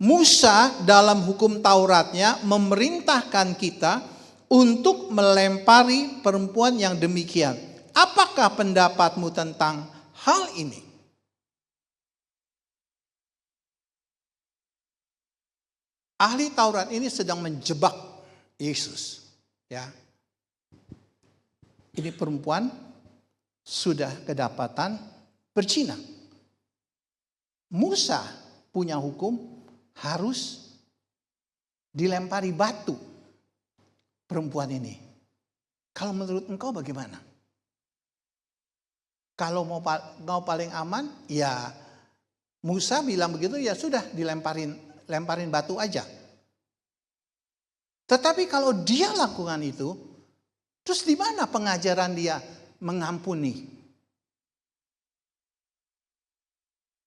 Speaker 2: Musa dalam hukum Tauratnya memerintahkan kita untuk melempari perempuan yang demikian. Apakah pendapatmu tentang hal ini? Ahli Taurat ini sedang menjebak Yesus. Ya. Ini perempuan sudah kedapatan berzina. Musa punya hukum harus dilempari batu perempuan ini. Kalau menurut engkau bagaimana? Kalau mau paling aman, ya Musa bilang begitu, ya sudah lemparin batu aja. Tetapi kalau dia lakukan itu, terus di mana pengajaran dia mengampuni?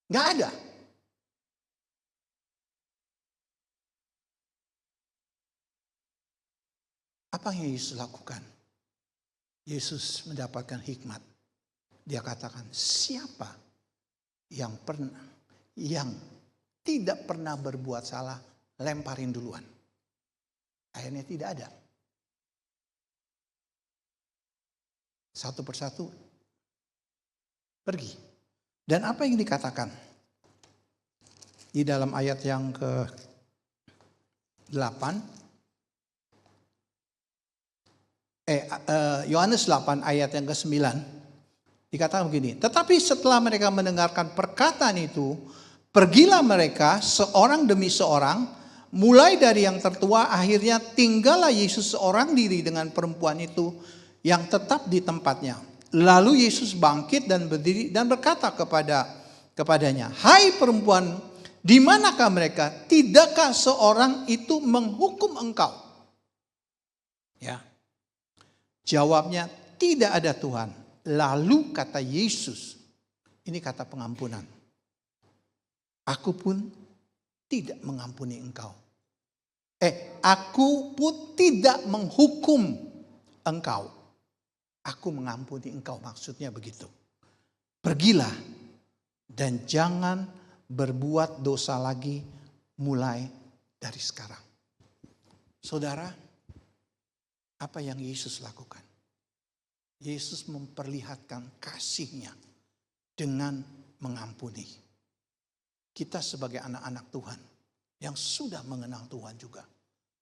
Speaker 2: Nggak ada. Apa yang Yesus lakukan? Yesus mendapatkan hikmat. Dia katakan, siapa yang tidak pernah berbuat salah, lemparin duluan. Akhirnya tidak ada. Satu persatu pergi. Dan apa yang dikatakan di dalam ayat yang ke-8, Yohanes 8 ayat yang ke-9, dikatakan begini, tetapi setelah mereka mendengarkan perkataan itu, pergilah mereka seorang demi seorang, mulai dari yang tertua, akhirnya tinggallah Yesus seorang diri dengan perempuan itu yang tetap di tempatnya. Lalu Yesus bangkit dan berdiri dan berkata kepadanya, hai perempuan, di manakah mereka? Tidakkah seorang itu menghukum engkau? Ya. Jawabnya, tidak ada Tuhan. Lalu kata Yesus, ini kata pengampunan, aku pun tidak mengampuni engkau. Aku pun tidak menghukum engkau. Aku mengampuni engkau, maksudnya begitu. Pergilah dan jangan berbuat dosa lagi mulai dari sekarang. Saudara, apa yang Yesus lakukan? Yesus memperlihatkan kasih-Nya dengan mengampuni. Kita sebagai anak-anak Tuhan yang sudah mengenal Tuhan juga,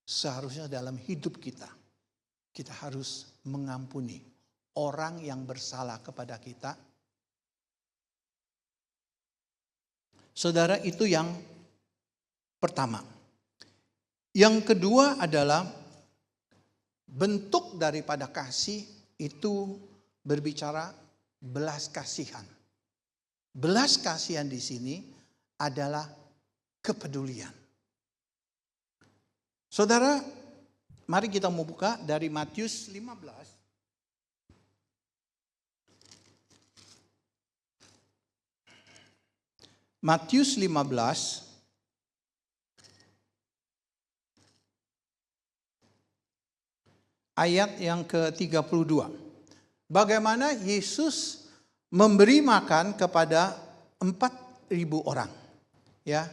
Speaker 2: seharusnya dalam hidup kita harus mengampuni orang yang bersalah kepada kita. Saudara, itu yang pertama. Yang kedua adalah bentuk daripada kasih itu berbicara belas kasihan. Belas kasihan di sini adalah kepedulian. Saudara, mari kita mau buka dari Matius 15. Matius 15 ayat yang ke-32. Bagaimana Yesus memberi makan kepada 4.000 orang. Ya.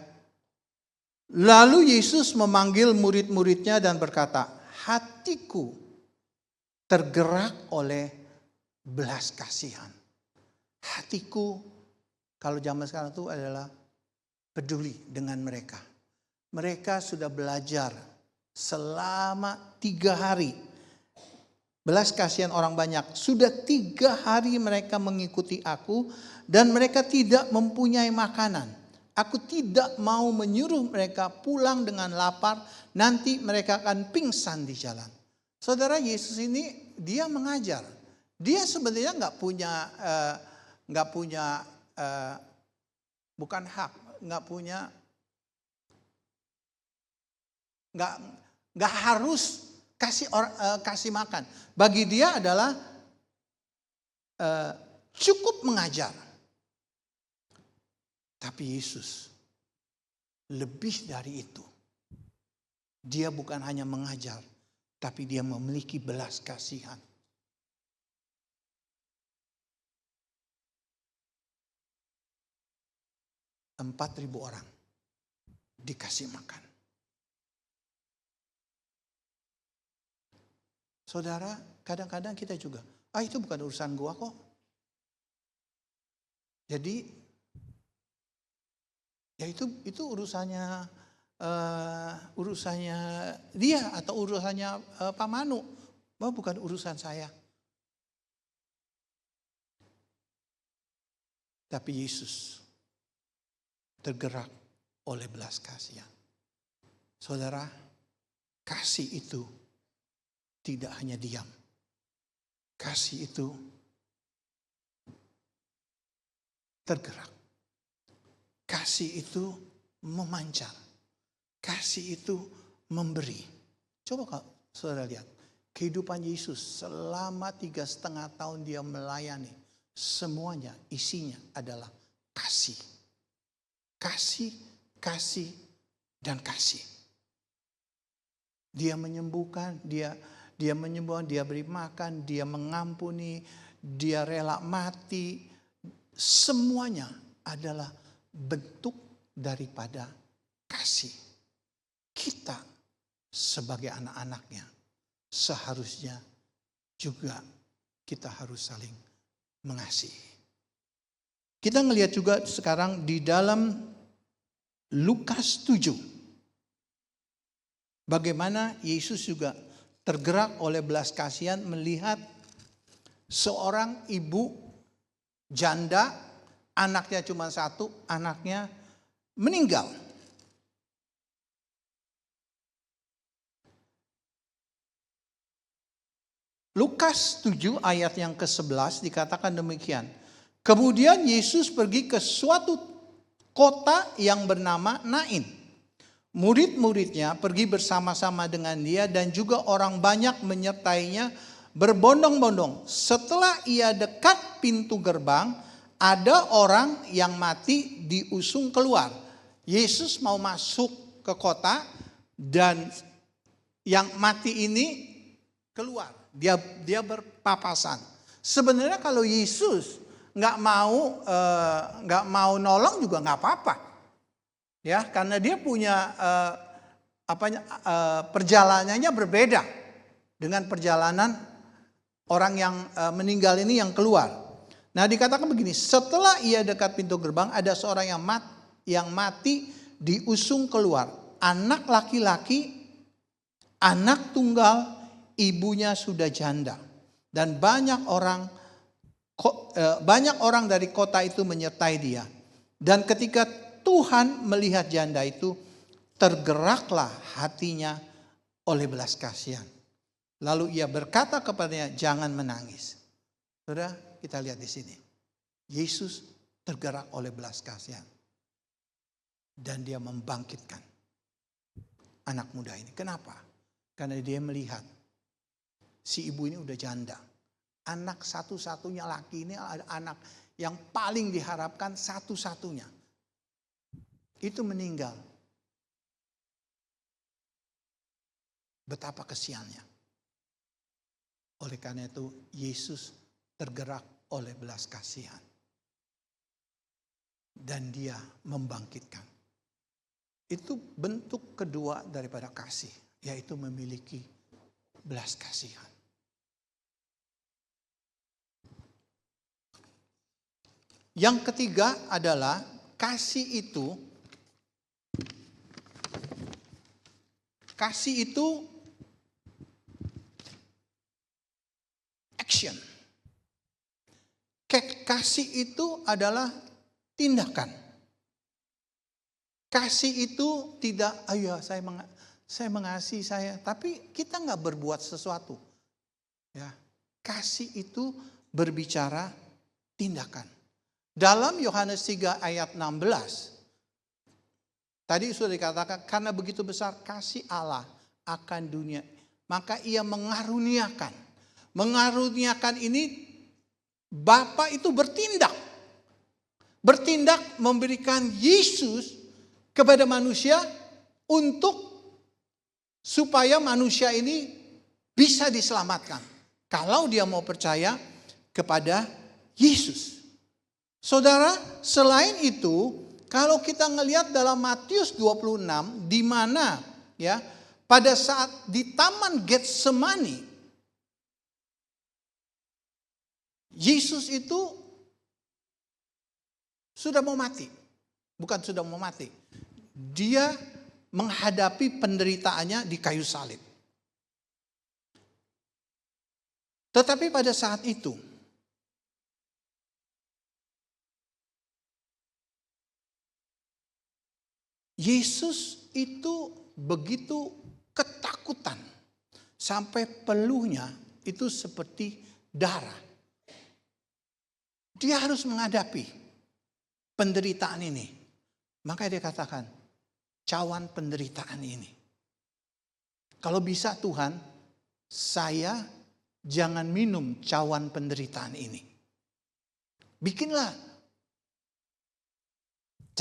Speaker 2: Lalu Yesus memanggil murid-muridnya dan berkata, hatiku tergerak oleh belas kasihan. Hatiku, kalau zaman sekarang itu adalah peduli dengan mereka. Mereka sudah belajar selama 3 hari. Belas kasihan orang banyak. Sudah 3 hari mereka mengikuti aku dan mereka tidak mempunyai makanan. Aku tidak mau menyuruh mereka pulang dengan lapar. Nanti mereka akan pingsan di jalan. Saudara, Yesus ini dia mengajar. Dia sebenarnya nggak punya bukan hak, nggak harus kasih makan. Bagi dia adalah cukup mengajar. Tapi Yesus lebih dari itu. Dia bukan hanya mengajar, tapi dia memiliki belas kasihan. Empat 4.000 orang dikasih makan. Saudara, kadang-kadang kita juga, itu bukan urusan gua kok. Jadi, ya itu urusannya dia atau urusannya Pak Manu, bukan urusan saya. Tapi Yesus tergerak oleh belas kasihan. Saudara, kasih itu tidak hanya diam. Kasih itu tergerak. Kasih itu memancar. Kasih itu memberi. Coba saudara lihat. Kehidupan Yesus selama 3,5 tahun dia melayani. Semuanya isinya adalah kasih. kasih, kasih, dan kasih. Dia menyembuhkan, dia menyembuhkan, dia beri makan, dia mengampuni, dia rela mati. Semuanya adalah bentuk daripada kasih. Kita sebagai anak-anaknya seharusnya juga kita harus saling mengasihi. Kita ngelihat juga sekarang di dalam Lukas 7. Bagaimana Yesus juga tergerak oleh belas kasihan melihat seorang ibu janda, anaknya cuma satu, anaknya meninggal. Lukas 7 ayat yang ke-11 dikatakan demikian. Kemudian Yesus pergi ke suatu kota yang bernama Nain. Murid-muridnya pergi bersama-sama dengan dia dan juga orang banyak menyertainya berbondong-bondong. Setelah ia dekat pintu gerbang, ada orang yang mati diusung keluar. Yesus mau masuk ke kota dan yang mati ini keluar. Dia berpapasan. Sebenarnya kalau Yesus nggak mau nolong juga nggak apa-apa, ya, karena dia punya perjalanannya berbeda dengan perjalanan orang yang meninggal ini yang keluar. Nah, dikatakan begini, setelah ia dekat pintu gerbang, ada seorang yang mati diusung keluar, anak laki-laki, anak tunggal. Ibunya sudah janda dan banyak orang dari kota itu menyertai dia. Dan ketika Tuhan melihat janda itu, tergeraklah hatinya oleh belas kasihan. Lalu ia berkata kepadanya, jangan menangis. Saudara, kita lihat di sini. Yesus tergerak oleh belas kasihan dan dia membangkitkan anak muda ini. Kenapa? Karena dia melihat si ibu ini udah janda. Anak satu-satunya laki ini adalah anak yang paling diharapkan satu-satunya. Itu meninggal. Betapa kesiannya. Oleh karena itu Yesus tergerak oleh belas kasihan. Dan dia membangkitkan. Itu bentuk kedua daripada kasih. Yaitu memiliki belas kasihan. Yang ketiga adalah kasih itu action. Kasih itu adalah tindakan. Kasih itu tidak, ayo saya mengasihi saya, tapi kita nggak berbuat sesuatu. Ya, kasih itu berbicara tindakan. Dalam Yohanes 3 ayat 16, tadi sudah dikatakan, karena begitu besar kasih Allah akan dunia, maka ia mengaruniakan. Mengaruniakan ini, Bapa itu bertindak. Bertindak memberikan Yesus kepada manusia untuk supaya manusia ini bisa diselamatkan. Kalau dia mau percaya kepada Yesus. Saudara, selain itu, kalau kita ngelihat dalam Matius 26, di mana ya pada saat di Taman Getsemani, Yesus itu sudah mau mati. Bukan sudah mau mati. Dia menghadapi penderitaannya di kayu salib. Tetapi pada saat itu, Yesus itu begitu ketakutan sampai peluhnya itu seperti darah. Dia harus menghadapi penderitaan ini. Makanya dia katakan, cawan penderitaan ini. Kalau bisa Tuhan, saya jangan minum cawan penderitaan ini. Bikinlah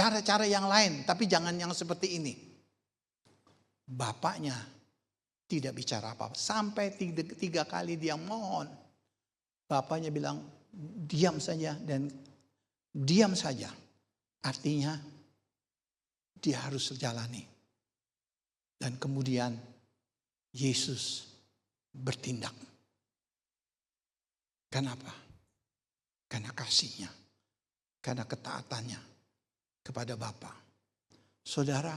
Speaker 2: cara-cara yang lain, tapi jangan yang seperti ini. Bapaknya tidak bicara apa-apa. Sampai 3 kali dia mohon. Bapaknya bilang, diam saja dan diam saja. Artinya dia harus jalani. Dan kemudian Yesus bertindak. Kenapa? Karena kasihnya. Karena ketaatannya kepada Bapa. Saudara,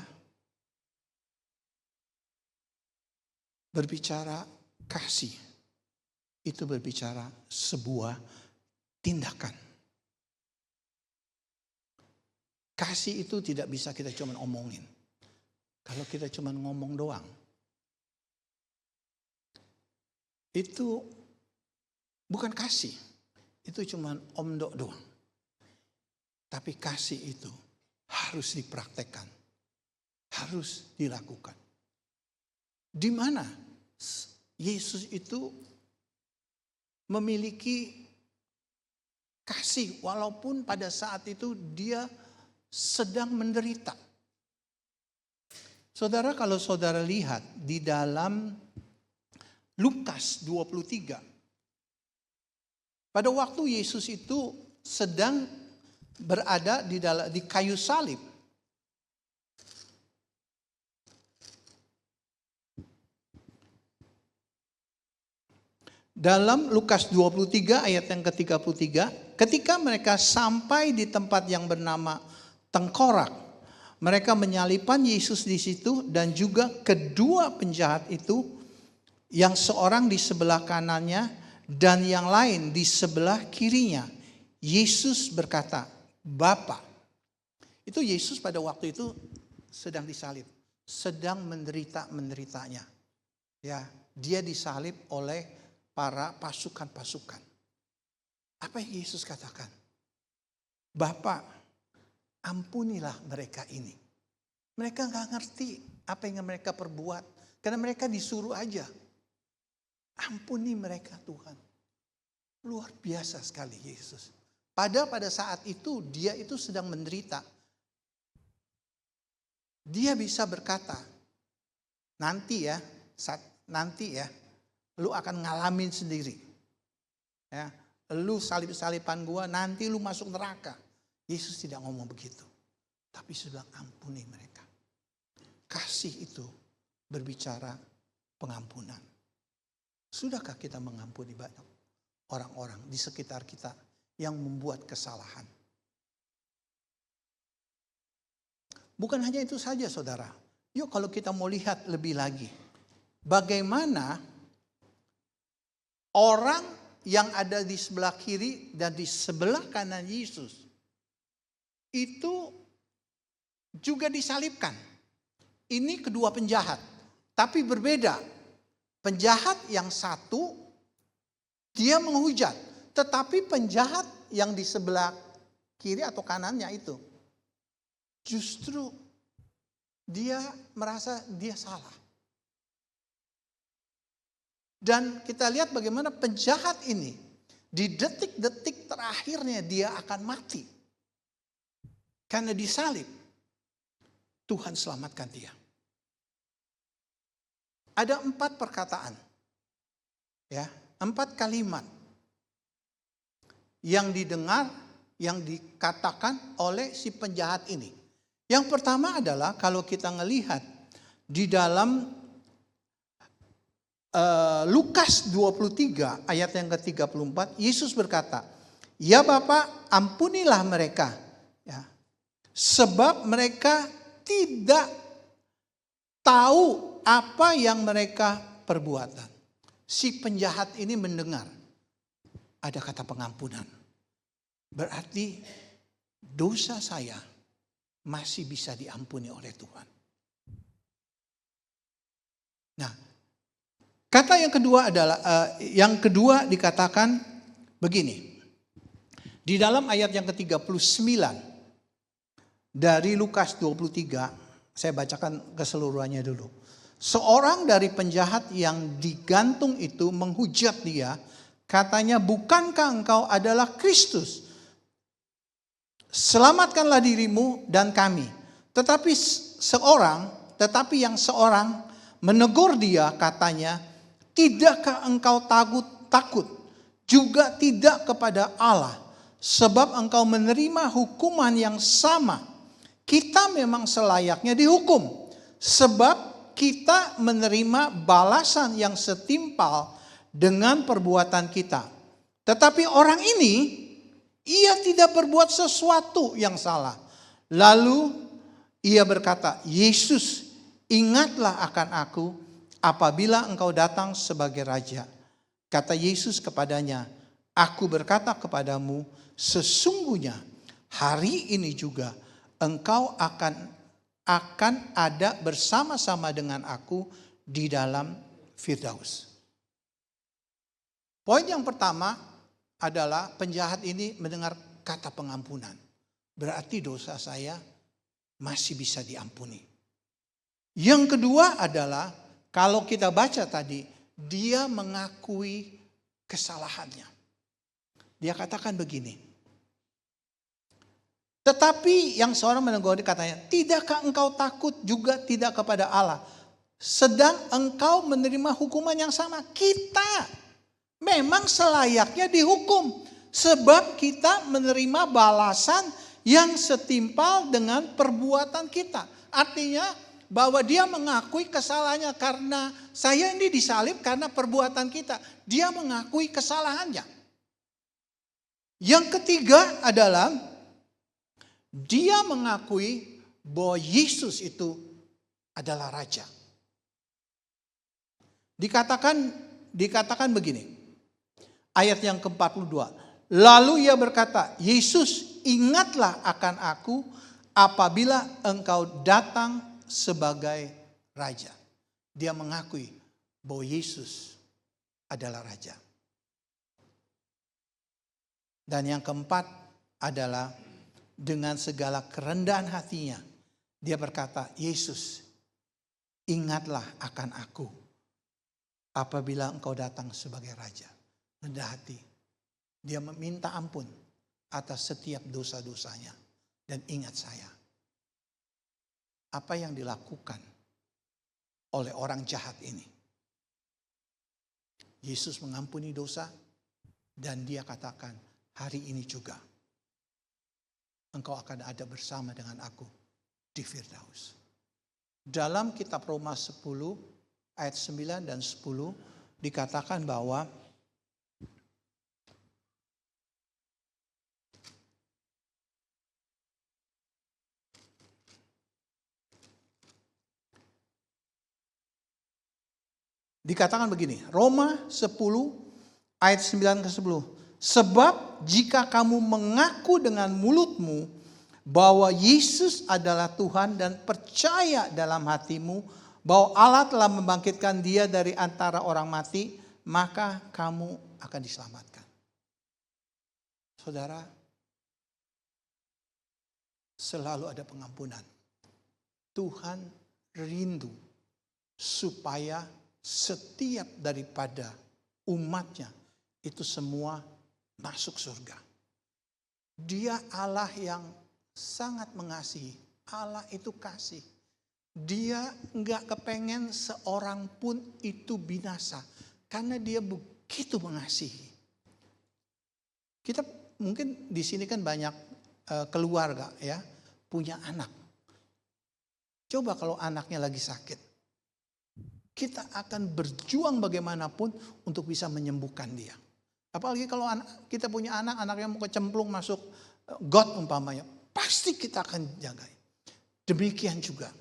Speaker 2: berbicara kasih, itu berbicara sebuah tindakan. Kasih itu tidak bisa kita cuma omongin. Kalau kita cuma ngomong doang, itu bukan kasih. Itu cuma omdo doang. Tapi kasih itu harus dipraktekkan. Harus dilakukan. Di mana Yesus itu memiliki kasih walaupun pada saat itu dia sedang menderita. Saudara, kalau saudara lihat di dalam Lukas 23. Pada waktu Yesus itu sedang berada di kayu salib. Dalam Lukas 23 ayat yang ke-33, ketika mereka sampai di tempat yang bernama Tengkorak, mereka menyalibkan Yesus di situ dan juga kedua penjahat itu, yang seorang di sebelah kanannya dan yang lain di sebelah kirinya. Yesus berkata, Bapa. Itu Yesus pada waktu itu sedang disalib, sedang menderitanya. Ya, dia disalib oleh para pasukan-pasukan. Apa yang Yesus katakan? Bapa, ampunilah mereka ini. Mereka nggak ngerti apa yang mereka perbuat. Karena mereka disuruh aja. Ampuni mereka Tuhan. Luar biasa sekali Yesus. Pada saat itu dia itu sedang menderita. Dia bisa berkata, nanti ya, lu akan ngalamin sendiri. Ya, lu salib-saliban gua, nanti lu masuk neraka. Yesus tidak ngomong begitu. Tapi sudah ampuni mereka. Kasih itu berbicara pengampunan. Sudahkah kita mengampuni banyak orang-orang di sekitar kita yang membuat kesalahan? Bukan hanya itu saja saudara. Yuk kalau kita mau lihat lebih lagi. Bagaimana orang yang ada di sebelah kiri dan di sebelah kanan Yesus itu juga disalibkan. Ini kedua penjahat. Tapi berbeda. Penjahat yang satu dia menghujat. Tetapi penjahat yang di sebelah kiri atau kanannya itu justru dia merasa dia salah. Dan kita lihat bagaimana penjahat ini di detik-detik terakhirnya dia akan mati. Karena disalib. Tuhan selamatkan dia. Ada 4 perkataan. Ya, 4 kalimat yang didengar, yang dikatakan oleh si penjahat ini. Yang pertama adalah kalau kita melihat di dalam Lukas 23 ayat yang ke-34, Yesus berkata, "Ya Bapa, ampunilah mereka, ya, sebab mereka tidak tahu apa yang mereka perbuatan." Si penjahat ini mendengar ada kata pengampunan. Berarti dosa saya masih bisa diampuni oleh Tuhan. Nah, kata yang kedua adalah yang kedua dikatakan begini. Di dalam ayat yang ke-39 dari Lukas 23, saya bacakan keseluruhannya dulu. Seorang dari penjahat yang digantung itu menghujat dia, katanya, "Bukankah engkau adalah Kristus, selamatkanlah dirimu dan kami. Tetapi yang seorang menegur dia, katanya, tidakkah engkau takut juga tidak kepada Allah, sebab engkau menerima hukuman yang sama. Kita memang selayaknya dihukum, sebab kita menerima balasan yang setimpal dengan perbuatan kita. Tetapi orang ini, ia tidak berbuat sesuatu yang salah. Lalu ia berkata, Yesus, ingatlah akan aku apabila engkau datang sebagai raja. Kata Yesus kepadanya, aku berkata kepadamu, sesungguhnya hari ini juga engkau akan ada bersama-sama dengan aku di dalam Firdaus. Poin yang pertama adalah penjahat ini mendengar kata pengampunan. Berarti dosa saya masih bisa diampuni. Yang kedua adalah kalau kita baca tadi, dia mengakui kesalahannya. Dia katakan begini, tetapi yang seorang menegur katanya, tidakkah engkau takut juga tidak kepada Allah, sedang engkau menerima hukuman yang sama? Kita memang selayaknya dihukum, sebab kita menerima balasan yang setimpal dengan perbuatan kita. Artinya bahwa dia mengakui kesalahannya, karena saya ini disalib karena perbuatan kita. Dia mengakui kesalahannya. Yang ketiga adalah dia mengakui bahwa Yesus itu adalah Raja. Dikatakan begini, ayat yang ke-42. Lalu ia berkata, Yesus, ingatlah akan aku apabila engkau datang sebagai Raja. Dia mengakui bahwa Yesus adalah Raja. Dan yang keempat adalah dengan segala kerendahan hatinya, dia berkata, Yesus, ingatlah akan aku apabila engkau datang sebagai Raja. Rendah hati. Dia meminta ampun atas setiap dosa-dosanya. Dan ingat saya, apa yang dilakukan oleh orang jahat ini. Yesus mengampuni dosa dan dia katakan, hari ini juga engkau akan ada bersama dengan aku di Firdaus. Dalam kitab Roma 10 ayat 9 dan 10 dikatakan bahwa dikatakan begini, Roma 10 ayat 9 ke 10. Sebab jika kamu mengaku dengan mulutmu bahwa Yesus adalah Tuhan dan percaya dalam hatimu bahwa Allah telah membangkitkan dia dari antara orang mati, maka kamu akan diselamatkan. Saudara, selalu ada pengampunan. Tuhan rindu supaya setiap daripada umatnya itu semua masuk surga. Dia Allah yang sangat mengasihi. Allah itu kasih. Dia enggak kepengen seorang pun itu binasa. Karena dia begitu mengasihi. Kita mungkin di sini kan banyak keluarga ya, punya anak. Coba kalau anaknya lagi sakit. Kita akan berjuang bagaimanapun untuk bisa menyembuhkan dia. Apalagi kalau kita punya anak yang mau kecemplung masuk got umpamanya. Pasti kita akan jaga. Demikian juga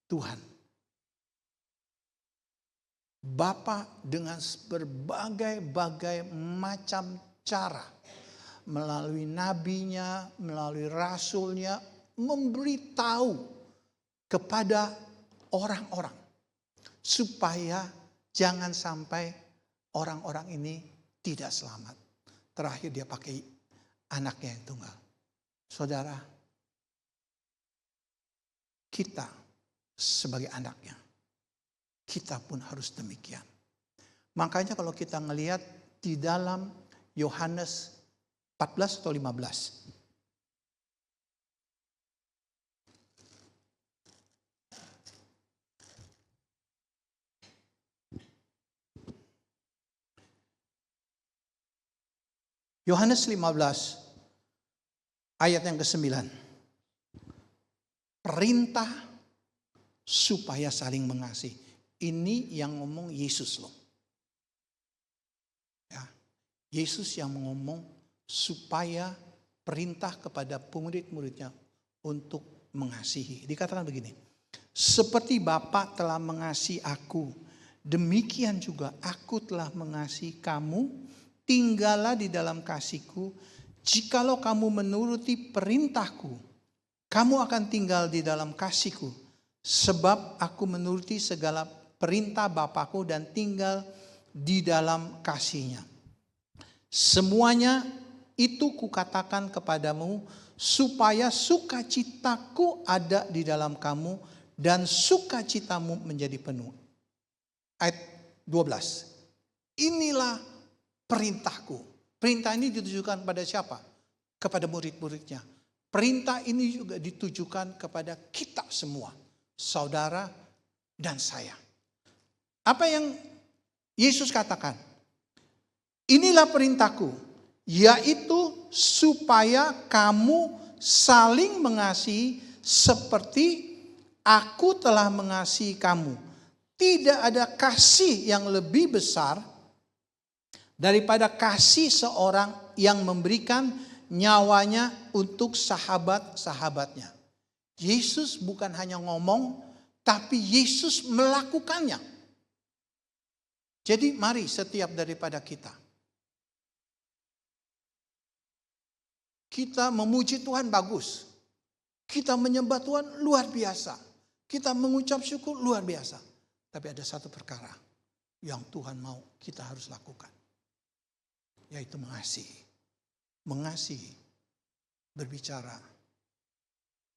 Speaker 2: Tuhan. Bapa dengan berbagai-bagai macam cara. Melalui nabinya, melalui rasulnya. Memberitahu kepada orang-orang. Supaya jangan sampai orang-orang ini tidak selamat. Terakhir dia pakai anaknya yang tunggal. Saudara, kita sebagai anaknya, kita pun harus demikian. Makanya kalau kita ngelihat di dalam Yohanes 14 atau 15. Yohanes 15 ayat yang ke-9. Perintah supaya saling mengasihi. Ini yang ngomong Yesus loh. Ya, Yesus yang ngomong supaya perintah kepada murid-muridnya untuk mengasihi. Dikatakan begini, seperti Bapa telah mengasihi aku, demikian juga aku telah mengasihi kamu. Tinggallah di dalam kasihku. Jikalau kamu menuruti perintahku, kamu akan tinggal di dalam kasihku. Sebab aku menuruti segala perintah Bapakku dan tinggal di dalam kasihnya. Semuanya itu kukatakan kepadamu supaya sukacitaku ada di dalam kamu dan sukacitamu menjadi penuh. Ayat 12. Inilah perintahku. Perintah ini ditujukan pada siapa? Kepada murid-muridnya. Perintah ini juga ditujukan kepada kita semua. Saudara dan saya. Apa yang Yesus katakan? Inilah perintahku. Yaitu supaya kamu saling mengasihi seperti aku telah mengasihi kamu. Tidak ada kasih yang lebih besar daripada kasih seorang yang memberikan nyawanya untuk sahabat-sahabatnya. Yesus bukan hanya ngomong, tapi Yesus melakukannya. Jadi mari setiap daripada kita memuji Tuhan bagus. Kita menyembah Tuhan luar biasa. Kita mengucap syukur luar biasa. Tapi ada satu perkara yang Tuhan mau kita harus lakukan. Yaitu mengasihi. Mengasihi, berbicara,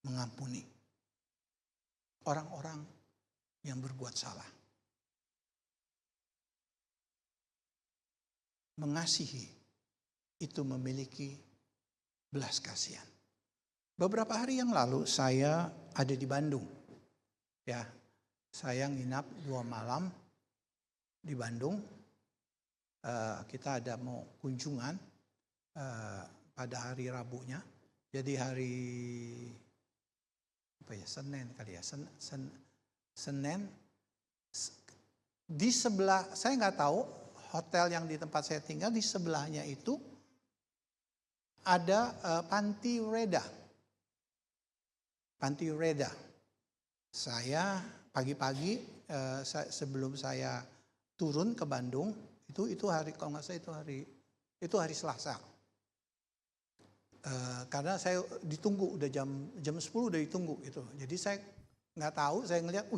Speaker 2: mengampuni orang-orang yang berbuat salah. Mengasihi itu memiliki belas kasihan. Beberapa hari yang lalu saya ada di Bandung. Ya, saya nginap 2 malam di Bandung. Kita ada mau kunjungan pada hari Rabunya. Jadi hari Senin kali ya. Senin di sebelah, saya nggak tahu hotel yang di tempat saya tinggal di sebelahnya itu ada panti Reda. Panti Reda. Saya pagi-pagi sebelum saya turun ke Bandung itu hari, kalau nggak salah itu hari Selasa. Karena saya ditunggu udah jam 10 udah ditunggu gitu. Jadi saya nggak tahu, saya ngelihat,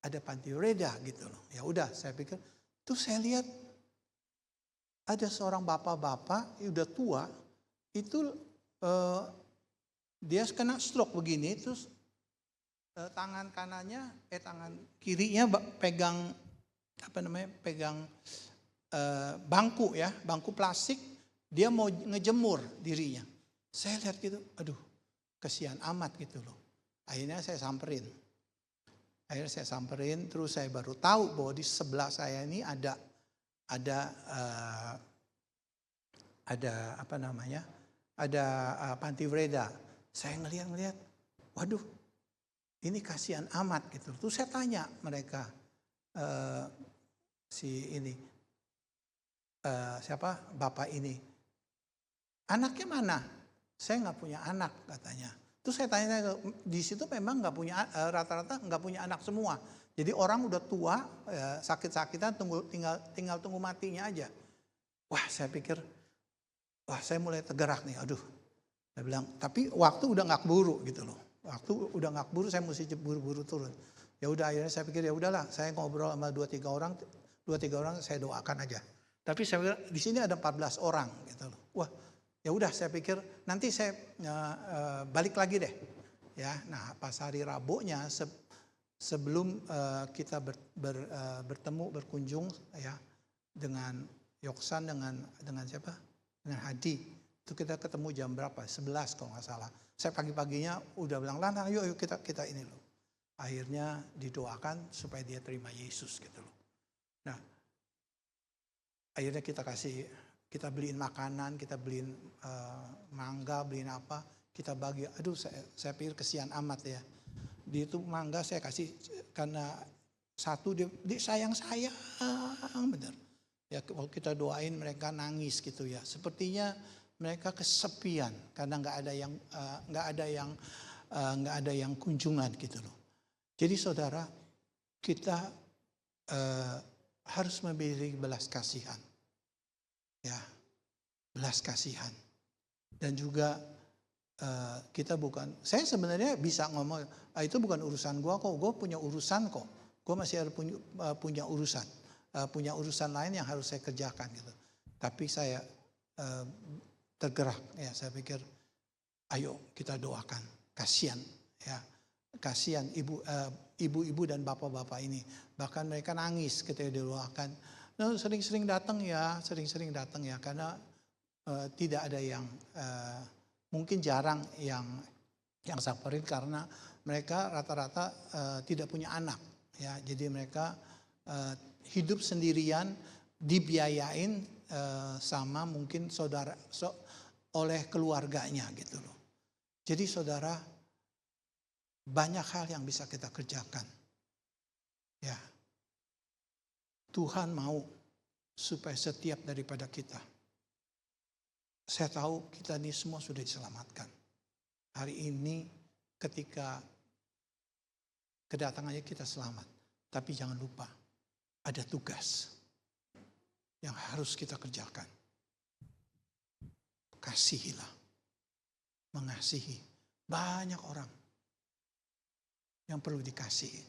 Speaker 2: ada panti Reda gitu loh. Ya udah, saya pikir, tuh saya lihat ada seorang bapak-bapak udah tua itu dia kena stroke begini, terus tangan kirinya pegang bangku ya, bangku plastik, dia mau ngejemur dirinya. Saya lihat gitu, aduh kesian amat gitu loh. Akhirnya saya samperin, terus saya baru tahu bahwa di sebelah saya ini ada panti Reda. Saya ngelihat, waduh, ini kasihan amat gitu. Terus saya tanya mereka, siapa bapak ini, anaknya mana? Saya nggak punya anak katanya. Terus saya tanya, di situ memang nggak punya, rata-rata nggak punya anak semua. Jadi orang udah tua, sakit-sakitan, tinggal tunggu matinya aja. Wah, saya pikir, saya mulai tergerak nih. Aduh, saya bilang, tapi waktu udah nggak keburu gitu loh. Waktu udah nggak keburu, saya mesti buru-buru turun. Ya udah, akhirnya saya pikir ya udahlah, saya ngobrol sama 2-3 orang saya doakan aja. Tapi saya pikir di sini ada 14 orang gitu loh. Wah, ya udah, saya pikir nanti saya balik lagi deh. Ya, nah pas hari Rabunya sebelum kita bertemu berkunjung ya dengan Yoksan dengan siapa? Dengan Hadi. Itu kita ketemu jam berapa? 11 kalau nggak salah. Saya pagi-paginya udah bilang, Lana ayo kita ini loh. Akhirnya didoakan supaya dia terima Yesus gitu loh. Nah, akhirnya kita beliin makanan, kita beliin mangga, beliin apa, kita bagi. Aduh, saya pikir kesian amat ya. Dia itu mangga saya kasih karena satu dia sayang bener. Ya kalau kita doain mereka nangis gitu ya. Sepertinya mereka kesepian karena nggak ada yang kunjungan gitu loh. Jadi saudara, kita harus memiliki belas kasihan. Ya, belas kasihan. Dan juga kita saya sebenarnya bisa ngomong, itu bukan urusan gua kok, gua punya urusan kok. Gua masih harus punya urusan lain yang harus saya kerjakan gitu. Tapi saya tergerak ya, saya pikir ayo kita doakan, kasihan ya. Kasihan ibu-ibu dan bapak-bapak ini. Bahkan mereka nangis ketika didoakan. Nah, sering-sering datang ya karena tidak ada yang mungkin jarang yang samperin karena mereka rata-rata tidak punya anak ya. Jadi mereka hidup sendirian, dibiayain sama mungkin oleh keluarganya gitu loh. Jadi saudara, banyak hal yang bisa kita kerjakan. Ya. Tuhan mau supaya setiap daripada kita. Saya tahu kita ini semua sudah diselamatkan. Hari ini ketika kedatangannya kita selamat. Tapi jangan lupa ada tugas yang harus kita kerjakan. Kasihilah. Mengasihi. Banyak orang yang perlu dikasihi.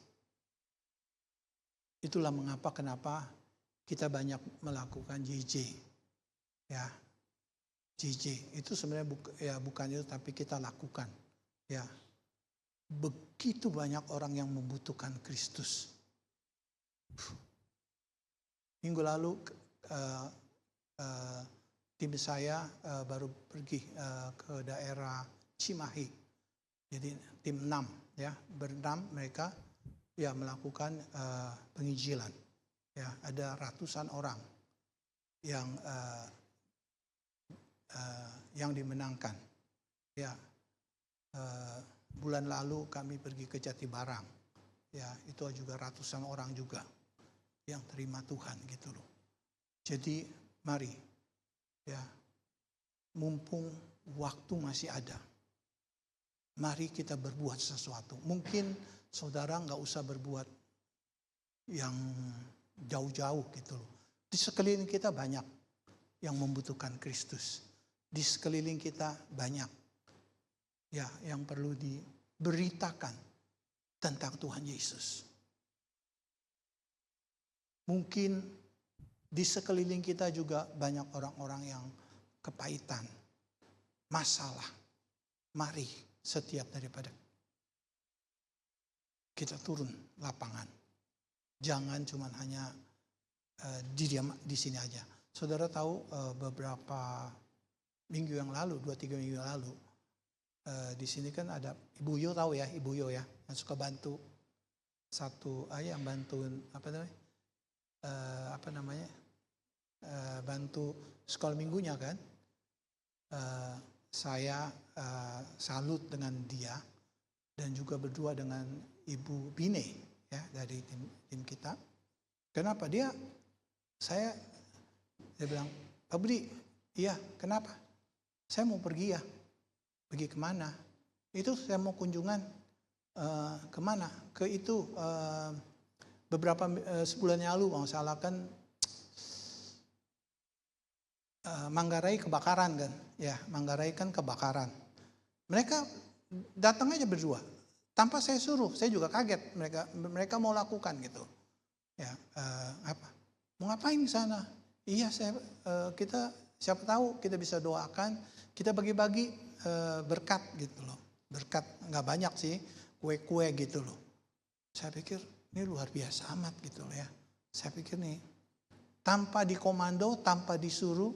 Speaker 2: Itulah kenapa kita banyak melakukan JJ. Ya. JJ itu sebenarnya bukan itu, tapi kita lakukan. Ya. Begitu banyak orang yang membutuhkan Kristus. Minggu lalu tim saya baru pergi ke daerah Cimahi. Jadi tim 6 ya, berenam mereka ya melakukan penginjilan. Ya, ada ratusan orang yang dimenangkan. Ya, bulan lalu kami pergi ke Jatibarang. Ya, itu juga ratusan orang juga yang terima Tuhan gitu loh. Jadi mari ya, mumpung waktu masih ada, mari kita berbuat sesuatu. Mungkin saudara nggak usah berbuat yang jauh-jauh gitu loh. Di sekeliling kita banyak yang membutuhkan Kristus. Di sekeliling kita banyak ya yang perlu diberitakan tentang Tuhan Yesus. Mungkin di sekeliling kita juga banyak orang-orang yang kepahitan, masalah. Mari setiap daripada kita turun lapangan. Jangan cuma hanya diam di sini aja. Saudara tahu beberapa minggu yang lalu, 2-3 minggu yang lalu, di sini kan ada Ibu Yo, tahu ya, Ibu Yo ya, yang suka bantu yang bantuin bantu sekolah minggunya kan. Saya salut dengan dia dan juga berdua dengan Ibu Bine ya dari tim kita. Kenapa dia bilang, Pak Budi, iya kenapa? Saya mau pergi ya. Pergi kemana? Itu saya mau kunjungan kemana? Ke itu beberapa sebulan yang lalu kalau salah kan Manggarai kebakaran kan. Ya, Manggarai kan kebakaran. Mereka datang aja berdua. Tanpa saya suruh, saya juga kaget mereka mau lakukan gitu. Ya, apa? Mau ngapain di sana? Iya, kita siapa tahu kita bisa doakan, kita bagi-bagi berkat gitu loh. Berkat nggak banyak sih, kue-kue gitu loh. Saya pikir ini luar biasa amat gitu loh ya. Saya pikir nih, tanpa dikomando, tanpa disuruh,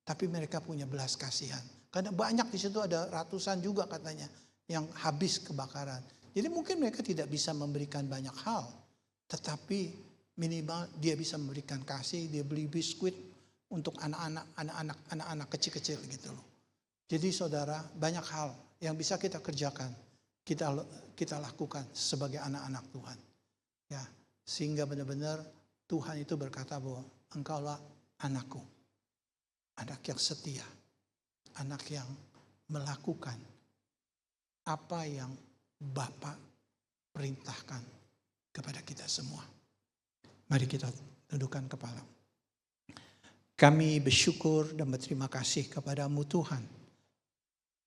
Speaker 2: Tapi mereka punya belas kasihan. Karena banyak di situ, ada ratusan juga katanya yang habis kebakaran. Jadi mungkin mereka tidak bisa memberikan banyak hal. Tetapi minimal dia bisa memberikan kasih, dia beli biskuit untuk anak-anak kecil-kecil gitu loh. Jadi saudara, banyak hal yang bisa kita kerjakan, kita lakukan sebagai anak-anak Tuhan. Ya, sehingga benar-benar Tuhan itu berkata bahwa engkaulah anakku. Anak yang setia, anak yang melakukan apa yang Bapa perintahkan kepada kita semua. Mari kita tundukkan kepala. Kami bersyukur dan berterima kasih kepadamu Tuhan.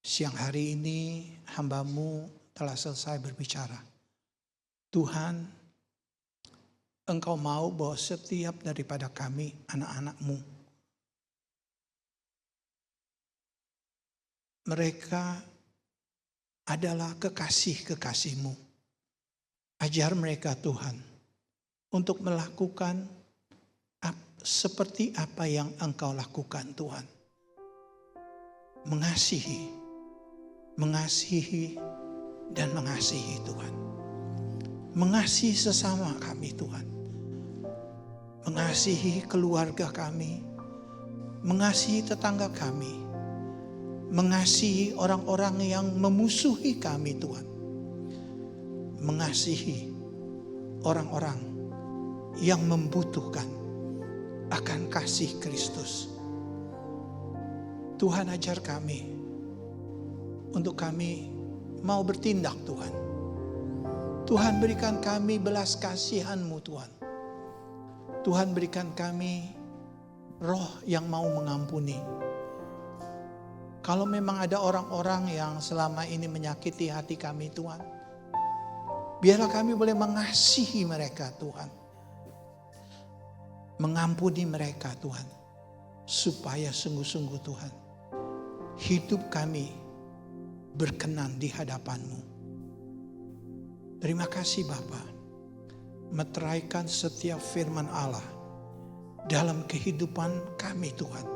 Speaker 2: Siang hari ini hamba-Mu telah selesai berbicara. Tuhan, Engkau mau bahwa setiap daripada kami anak-anak-Mu, mereka adalah kekasih-kekasih-Mu. Ajar mereka Tuhan untuk melakukan seperti apa yang Engkau lakukan Tuhan. Mengasihi dan mengasihi Tuhan. Mengasihi sesama kami Tuhan. Mengasihi keluarga kami. Mengasihi tetangga kami. Mengasihi orang-orang yang memusuhi kami Tuhan. Mengasihi orang-orang yang membutuhkan akan kasih Kristus. Tuhan ajar kami untuk kami mau bertindak Tuhan. Tuhan berikan kami belas kasihan-Mu Tuhan. Tuhan berikan kami roh yang mau mengampuni. Kalau memang ada orang-orang yang selama ini menyakiti hati kami Tuhan, biarlah kami boleh mengasihi mereka Tuhan. Mengampuni mereka Tuhan. Supaya sungguh-sungguh Tuhan, hidup kami berkenan di hadapan-Mu. Terima kasih Bapa, meteraikan setiap firman Allah dalam kehidupan kami Tuhan.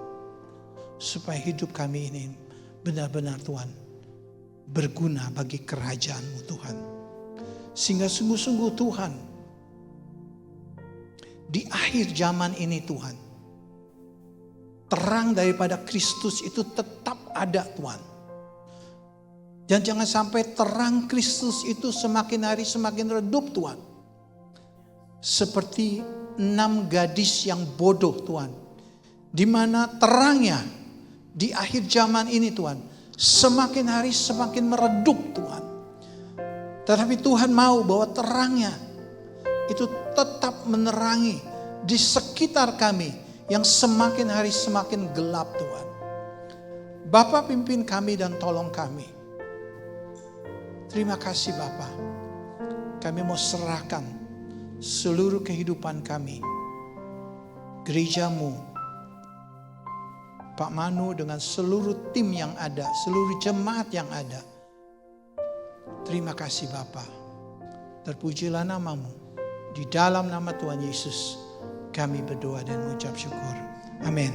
Speaker 2: Supaya hidup kami ini benar-benar Tuhan berguna bagi kerajaan-Mu Tuhan. Sehingga sungguh-sungguh Tuhan, di akhir zaman ini Tuhan, terang daripada Kristus itu tetap ada Tuhan. Dan jangan sampai terang Kristus itu semakin hari semakin redup Tuhan. Seperti 6 gadis yang bodoh Tuhan. Di mana terangnya di akhir zaman ini Tuhan, semakin hari semakin meredup Tuhan. Tetapi Tuhan mau bahwa terangnya itu tetap menerangi di sekitar kami yang semakin hari semakin gelap Tuhan. Bapa pimpin kami dan tolong kami. Terima kasih Bapa. Kami mau serahkan seluruh kehidupan kami. Gereja-Mu, Pak Manu dengan seluruh tim yang ada, seluruh jemaat yang ada. Terima kasih Bapa. Terpujilah nama-Mu. Di dalam nama Tuhan Yesus kami berdoa dan mengucap syukur. Amin.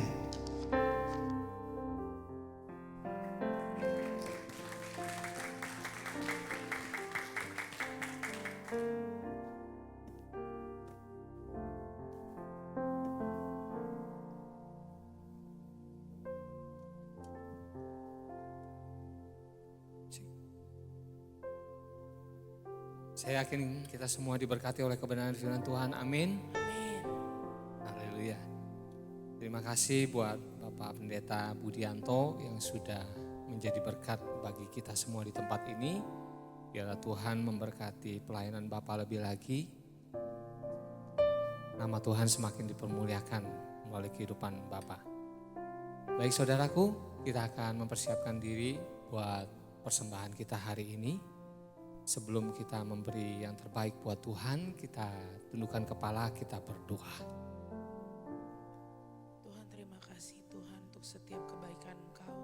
Speaker 1: Saya yakin kita semua diberkati oleh kebenaran firman Tuhan. Amin. Haleluya. Terima kasih buat Bapak Pendeta Budianto yang sudah menjadi berkat bagi kita semua di tempat ini. Biarlah Tuhan memberkati pelayanan Bapak lebih lagi. Nama Tuhan semakin dipermuliakan melalui kehidupan Bapak. Baik saudaraku, kita akan mempersiapkan diri buat persembahan kita hari ini. Sebelum kita memberi yang terbaik buat Tuhan, kita tundukkan kepala, kita berdoa.
Speaker 3: Tuhan, terima kasih Tuhan untuk setiap kebaikan Engkau.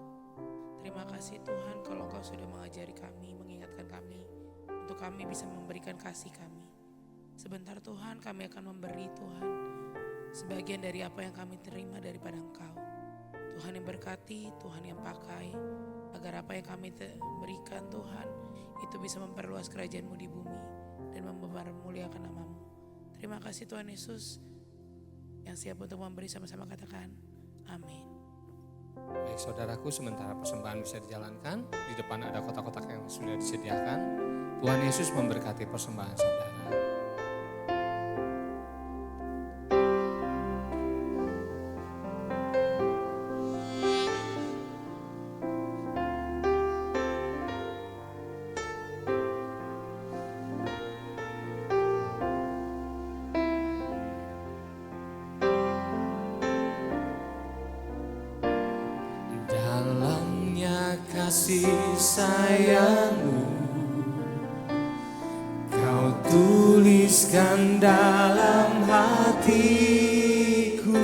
Speaker 3: Terima kasih Tuhan kalau Engkau sudah mengajari kami, mengingatkan kami, untuk kami bisa memberikan kasih kami. Sebentar Tuhan, kami akan memberi Tuhan sebagian dari apa yang kami terima daripada Engkau. Tuhan yang berkati, Tuhan yang pakai, agar apa yang kami berikan Tuhan, itu bisa memperluas kerajaan-Mu di bumi dan mempermuliakan nama-Mu. Terima kasih Tuhan Yesus, yang siap untuk memberi, sama-sama katakan amin.
Speaker 1: Baik saudaraku, sementara persembahan bisa dijalankan, di depan ada kotak-kotak yang sudah disediakan. Tuhan Yesus memberkati persembahan saudara. Dalamnya kasih sayang-Mu, Kau tuliskan dalam hatiku,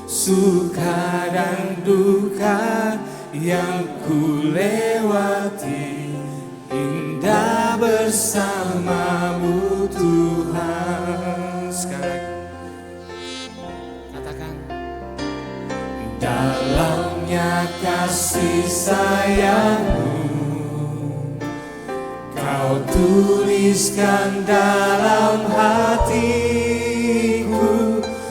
Speaker 1: suka dan duka yang ku lewati, indah bersama-Mu Tuhan. Sekali lagi, katakan. Dalamnya kasih sayang-Mu, Kau tuliskan dalam hatiku,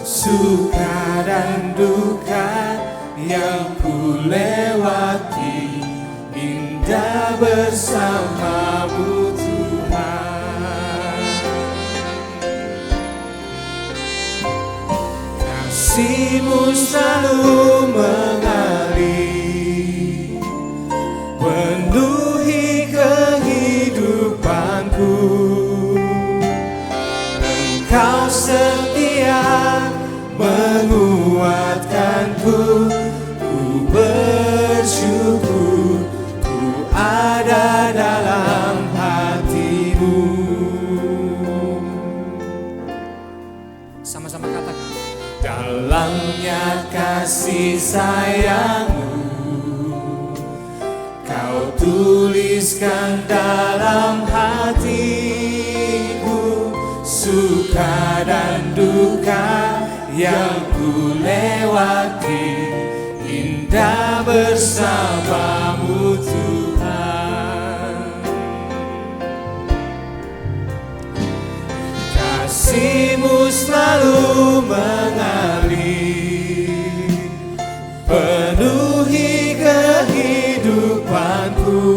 Speaker 1: suka dan duka yang ku lewati, indah bersama-Mu Tuhan. Kasih-Mu selalu mengalir, penuhi kehidupanku. Engkau setia menguatkanku, ku bersyukur, ku ada dalam hati-Mu. Sama-sama katakan. Dalamnya kasih sayang-Mu, Kau tuliskan dalam hatiku, suka dan duka yang ku lewati, indah bersama-Mu Tuhan. Kasih-Mu selalu mengalir, penuhi kehidupanku.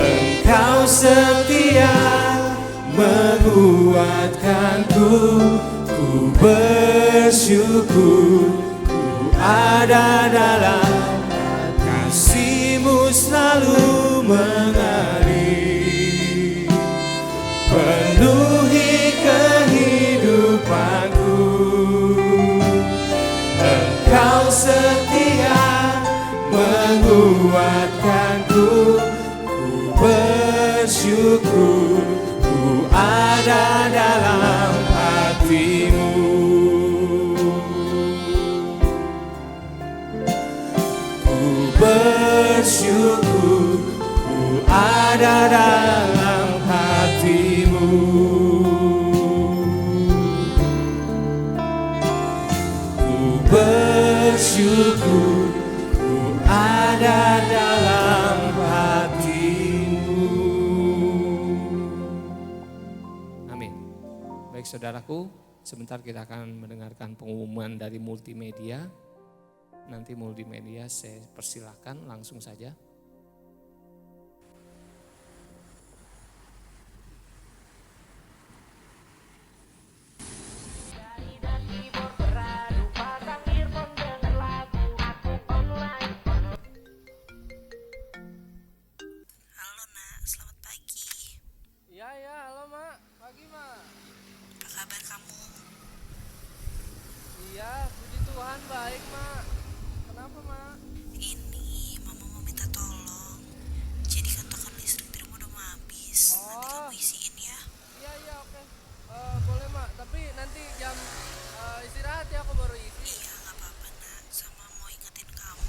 Speaker 1: Engkau setia menguatkanku, ku bersyukur, ku ada dalam kasih-Mu selalu mengalir, penuhi kehidupanku. Engkau setia menguatkanku, ku bersyukur, ku ada dalam hati-Mu. Ku bersyukur, ku ada dalam hati-Mu. Ku bersyukur, ku ada dalam hati-Mu. Amin. Baik saudaraku, sebentar kita akan mendengarkan pengumuman dari multimedia. Nanti multimedia saya persilakan langsung saja.
Speaker 4: Halo nak, selamat pagi.
Speaker 5: Ya, halo mak, pagi mak.
Speaker 4: Apa kabar kamu?
Speaker 5: Iya, puji Tuhan baik mak. Kenapa mak?
Speaker 4: Ini mama mau minta tolong. Jadi kan token listrik di rumah udah mau habis. Nanti kamu isiin ya.
Speaker 5: Iya oke. Boleh mak, tapi nanti jam istirahat ya aku baru isi.
Speaker 4: Iya gak apa-apa nak. Sama mau ingetin kamu,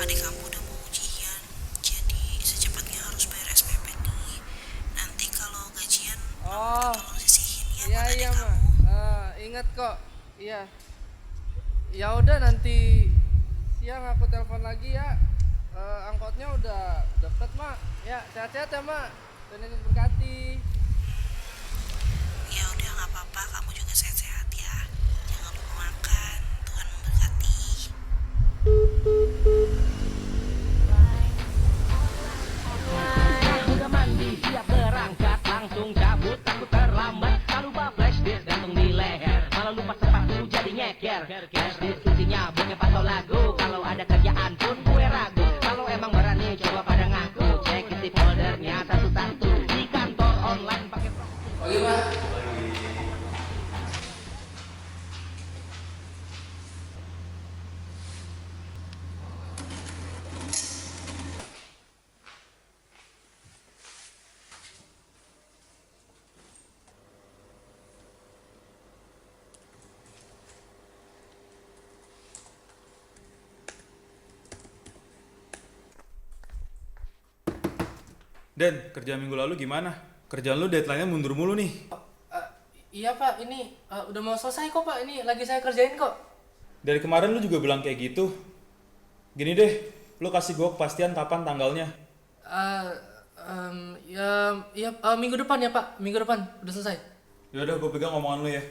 Speaker 4: adik kamu udah mau ujian. Jadi secepatnya harus bayar SPP nih. Nanti kalau gajian
Speaker 5: Oh,
Speaker 4: tolong sisihin ya
Speaker 5: iya
Speaker 4: buat adik
Speaker 5: mak.
Speaker 4: kamu.
Speaker 5: Ingat kok. Iya. Ya udah nanti siang aku telepon lagi ya. Angkotnya udah deket mak. Ya sehat-sehat ya mak. Tuhan Yesus berkati.
Speaker 4: Ya udah nggak apa-apa, kamu juga sehat-sehat ya. Jangan lupa makan. Tuhan memberkati.
Speaker 6: Udah mandi siap berangkat, langsung cabut takut terlambat. Tak lupa flash disk gantung di leher, malah lupa sepatu jadi nyeker. Flash disk isinya bokep atau lagu, kalau ada kerjaan pun gue ragu. Kalau emang berani coba pada ngaku, cek isi foldernya satu-satu. Di kantor online pakai
Speaker 5: Pagi mak.
Speaker 7: Dan kerjaan minggu lalu gimana? Kerjaan lu deadline-nya mundur mulu nih.
Speaker 5: Iya pak, ini udah mau selesai kok pak. Ini lagi saya kerjain kok.
Speaker 7: Dari kemarin lu juga bilang kayak gitu. Gini deh, lu kasih gue kepastian kapan tanggalnya.
Speaker 5: Minggu depan ya pak. Minggu depan udah selesai.
Speaker 7: Yaudah, gue pegang omongan lu ya.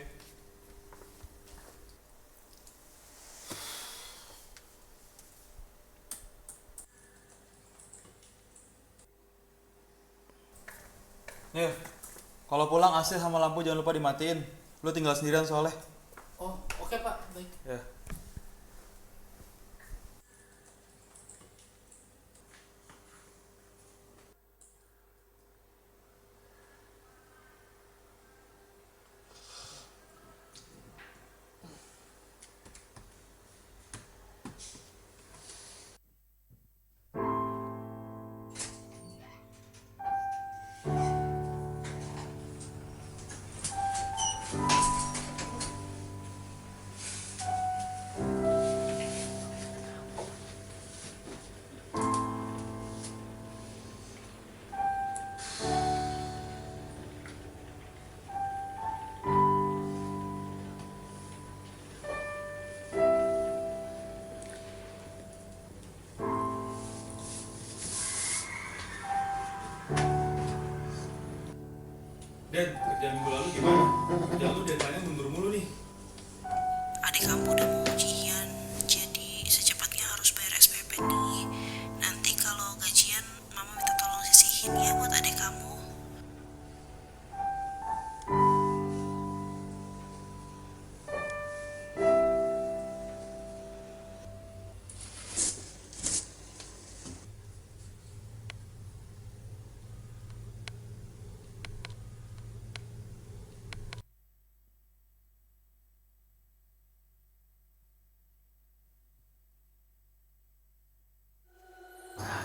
Speaker 7: Nih, kalau pulang AC sama lampu jangan lupa dimatiin. Lu tinggal sendirian soalnya.
Speaker 5: Oh oke pak, baik.
Speaker 7: Ya. Dan kerjaan minggu lalu gimana? Kerjaan lu deadline-nya mundur mulu nih.
Speaker 4: Adik kamu udah mau ujian, jadi secepatnya harus bayar SPP nih. Nanti kalau gajian, mama minta tolong sisihin ya buat adik kamu.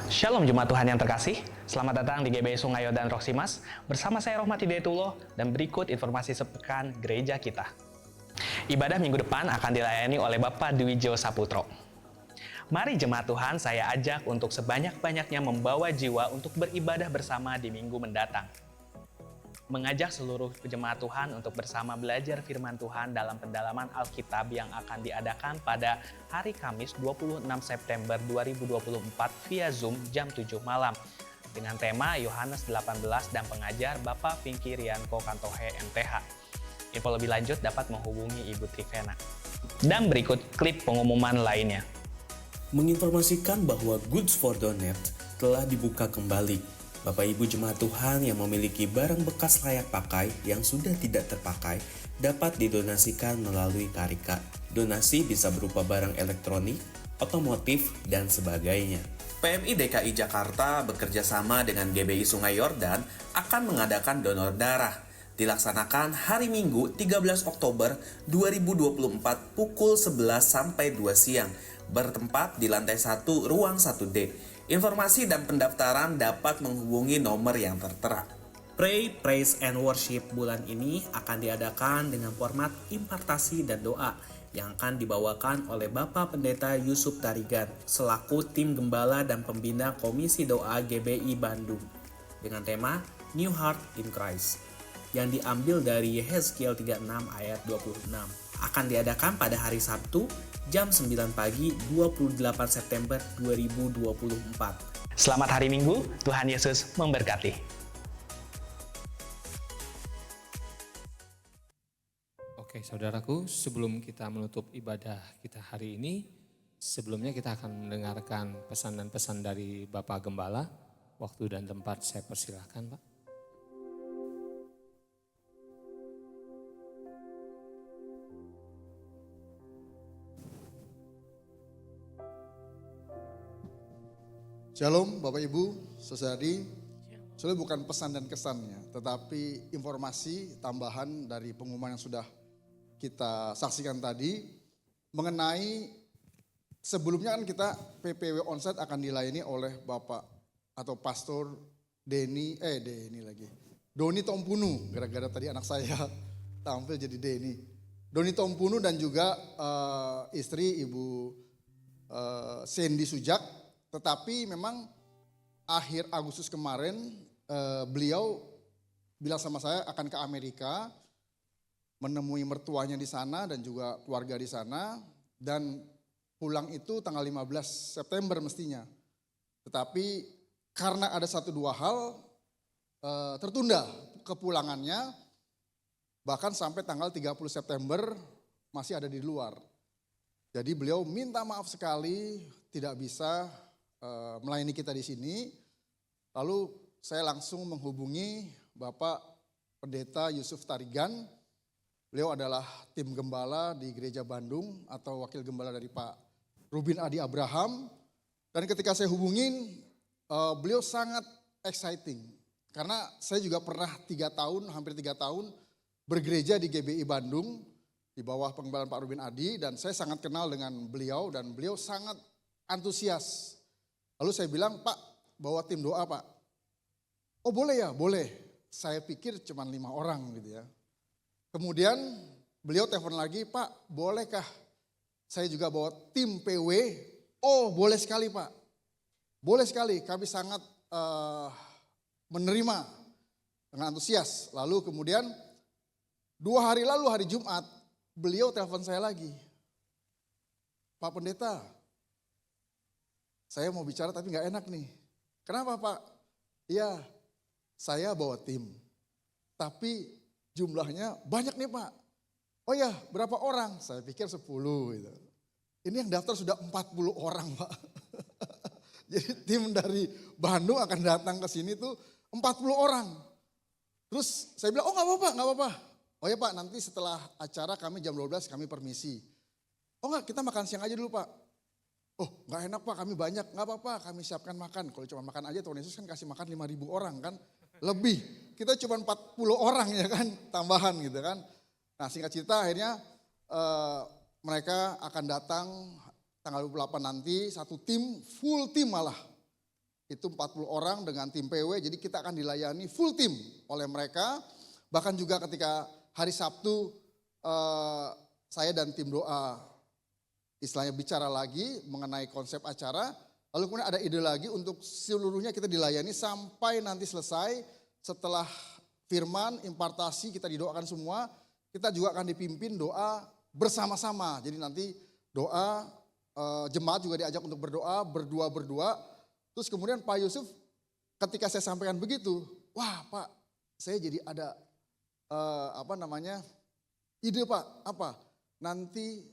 Speaker 8: Shalom Jemaat Tuhan yang terkasih, selamat datang di GBI Sungayo dan Roksimas. Bersama saya Rohmat Hidayatullah dan berikut informasi sepekan gereja kita. Ibadah minggu depan akan dilayani oleh Bapak Dwijo Saputro. Mari Jemaat Tuhan saya ajak untuk sebanyak-banyaknya membawa jiwa untuk beribadah bersama di minggu mendatang. Mengajak seluruh jemaat Tuhan untuk bersama belajar firman Tuhan dalam pendalaman Alkitab yang akan diadakan pada hari Kamis 26 September 2024 via Zoom jam 7 malam dengan tema Yohanes 18 dan pengajar Bapak Pinky Rianko Kantohe MTH. Info lebih lanjut dapat menghubungi Ibu Trivena. Dan berikut klip pengumuman lainnya.
Speaker 9: Menginformasikan bahwa Goods for Donate telah dibuka kembali. Bapak Ibu Jemaat Tuhan yang memiliki barang bekas layak pakai yang sudah tidak terpakai dapat didonasikan melalui Karika. Donasi bisa berupa barang elektronik, otomotif, dan sebagainya. PMI DKI Jakarta bekerja sama dengan GBI Sungai Yordan akan mengadakan donor darah. Dilaksanakan hari Minggu 13 Oktober 2024 pukul 11 sampai 2 siang, bertempat di lantai 1 ruang 1D. Informasi dan pendaftaran dapat menghubungi nomor yang tertera. Pray, Praise, and Worship bulan ini akan diadakan dengan format impartasi dan doa yang akan dibawakan oleh Bapak Pendeta Yusuf Tarigan selaku tim gembala dan pembina Komisi Doa GBI Bandung dengan tema New Heart in Christ yang diambil dari Yehezkiel 36 ayat 26. akan diadakan pada hari Sabtu jam 9 pagi 28 September 2024.
Speaker 8: Selamat hari Minggu, Tuhan Yesus memberkati.
Speaker 1: Oke saudaraku, sebelum kita menutup ibadah kita hari ini, sebelumnya kita akan mendengarkan pesan dan pesan dari Bapak Gembala. Waktu dan tempat saya persilahkan Pak.
Speaker 10: Shalom Bapak Ibu, Saudari. Soalnya bukan pesan dan kesannya, tetapi informasi tambahan dari pengumuman yang sudah kita saksikan tadi mengenai sebelumnya kan kita PPW Onsite akan dilayani oleh Bapak atau Pastor Doni Tompunu, gara-gara tadi anak saya tampil jadi Deni. Doni Tompunu dan juga istri Ibu Sandy Sujak. Tetapi memang akhir Agustus kemarin beliau bilang sama saya akan ke Amerika, menemui mertuanya di sana dan juga keluarga di sana, dan pulang itu tanggal 15 September mestinya. Tetapi karena ada 1-2 hal tertunda kepulangannya, bahkan sampai tanggal 30 September masih ada di luar. Jadi beliau minta maaf sekali tidak bisa melayani kita di sini. Lalu saya langsung menghubungi Bapak Pendeta Yusuf Tarigan. Beliau adalah tim gembala di Gereja Bandung atau wakil gembala dari Pak Rubin Adi Abraham. Dan ketika saya hubungin, beliau sangat exciting. Karena saya juga pernah hampir 3 tahun bergereja di GBI Bandung di bawah pengembalaan Pak Rubin Adi, dan saya sangat kenal dengan beliau dan beliau sangat antusias. Lalu saya bilang, Pak, bawa tim doa Pak. Oh boleh ya, boleh. Saya pikir cuma 5 orang gitu ya. Kemudian beliau telepon lagi, Pak bolehkah saya juga bawa tim PW? Oh boleh sekali Pak. Boleh sekali, kami sangat menerima dengan antusias. Lalu kemudian 2 hari lalu hari Jumat, beliau telepon saya lagi. Pak Pendeta, saya mau bicara tapi gak enak nih. Kenapa Pak? Iya, saya bawa tim. Tapi jumlahnya banyak nih Pak. Oh ya, berapa orang? Saya pikir 10 gitu. Ini yang daftar sudah 40 orang Pak. Jadi tim dari Bandung akan datang ke sini tuh 40 orang. Terus saya bilang, oh gak apa-apa. Oh ya Pak, nanti setelah acara kami jam 12 kami permisi. Oh enggak, kita makan siang aja dulu Pak. Oh gak enak Pak, kami banyak. Gak apa-apa, kami siapkan makan. Kalau cuma makan aja Tuhan Yesus kan kasih makan 5.000 orang kan. Lebih, kita cuma 40 orang ya kan, tambahan gitu kan. Nah singkat cerita akhirnya mereka akan datang tanggal 28 nanti, satu tim, full tim malah. Itu 40 orang dengan tim PW, jadi kita akan dilayani full tim oleh mereka. Bahkan juga ketika hari Sabtu saya dan tim doa istilahnya bicara lagi mengenai konsep acara. Lalu kemudian ada ide lagi untuk seluruhnya kita dilayani sampai nanti selesai. Setelah firman, impartasi kita didoakan semua. Kita juga akan dipimpin doa bersama-sama. Jadi nanti doa jemaat juga diajak untuk berdoa, berdua. Terus kemudian Pak Yusuf ketika saya sampaikan begitu, wah Pak saya jadi ada ide Pak, apa? Nanti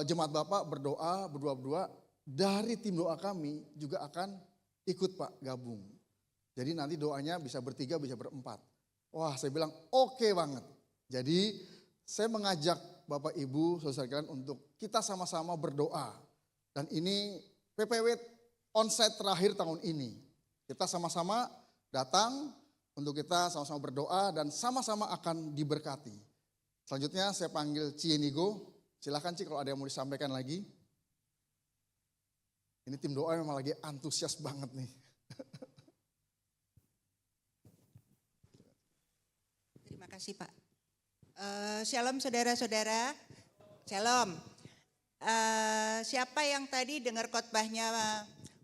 Speaker 10: jemaat Bapak berdoa, berdua, dari tim doa kami juga akan ikut Pak gabung. Jadi nanti doanya bisa bertiga, bisa berempat. Wah saya bilang oke banget. Jadi saya mengajak Bapak Ibu, saudara sekalian untuk kita sama-sama berdoa. Dan ini PPW Onsite terakhir tahun ini. Kita sama-sama datang untuk kita sama-sama berdoa dan sama-sama akan diberkati. Selanjutnya saya panggil Cienigo. Silakan Ci kalau ada yang mau disampaikan lagi. Ini tim doa memang lagi antusias banget nih.
Speaker 11: Terima kasih Pak. Shalom saudara-saudara. Shalom. Siapa yang tadi dengar khotbahnya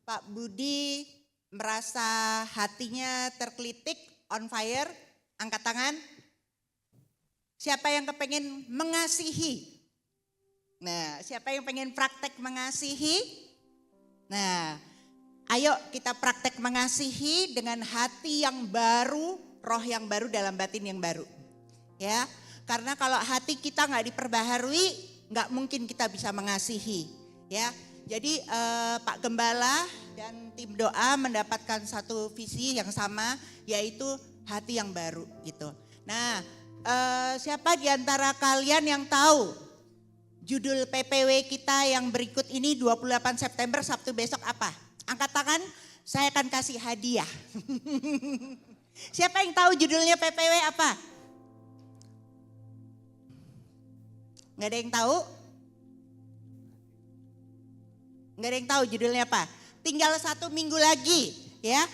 Speaker 11: Pak Budi merasa hatinya terkelitik, on fire, angkat tangan. Siapa yang kepengen mengasihi? Nah, siapa yang pengen praktek mengasihi? Nah, ayo kita praktek mengasihi dengan hati yang baru, roh yang baru dalam batin yang baru. Ya, karena kalau hati kita nggak diperbaharui, nggak mungkin kita bisa mengasihi. Ya, jadi Pak Gembala dan tim doa mendapatkan satu visi yang sama, yaitu hati yang baru gitu. Nah, siapa di antara kalian yang tahu judul PPW kita yang berikut ini 28 September Sabtu besok apa? Angkat tangan, saya akan kasih hadiah. Siapa yang tahu judulnya PPW apa? Nggak ada yang tahu? Nggak ada yang tahu judulnya apa? Tinggal 1 minggu lagi ya.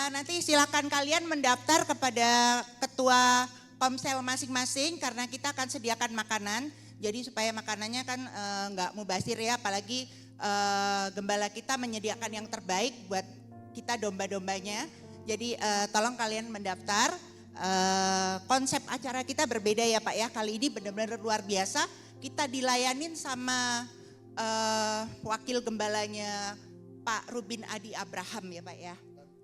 Speaker 11: Nanti silakan kalian mendaftar kepada ketua Komsel masing-masing karena kita akan sediakan makanan. Jadi supaya makanannya kan nggak mubazir ya, apalagi gembala kita menyediakan yang terbaik buat kita domba-dombanya. Jadi tolong kalian mendaftar. Konsep acara kita berbeda ya Pak ya, kali ini benar-benar luar biasa. Kita dilayanin sama wakil gembalanya Pak Rubin Adi Abraham ya Pak ya.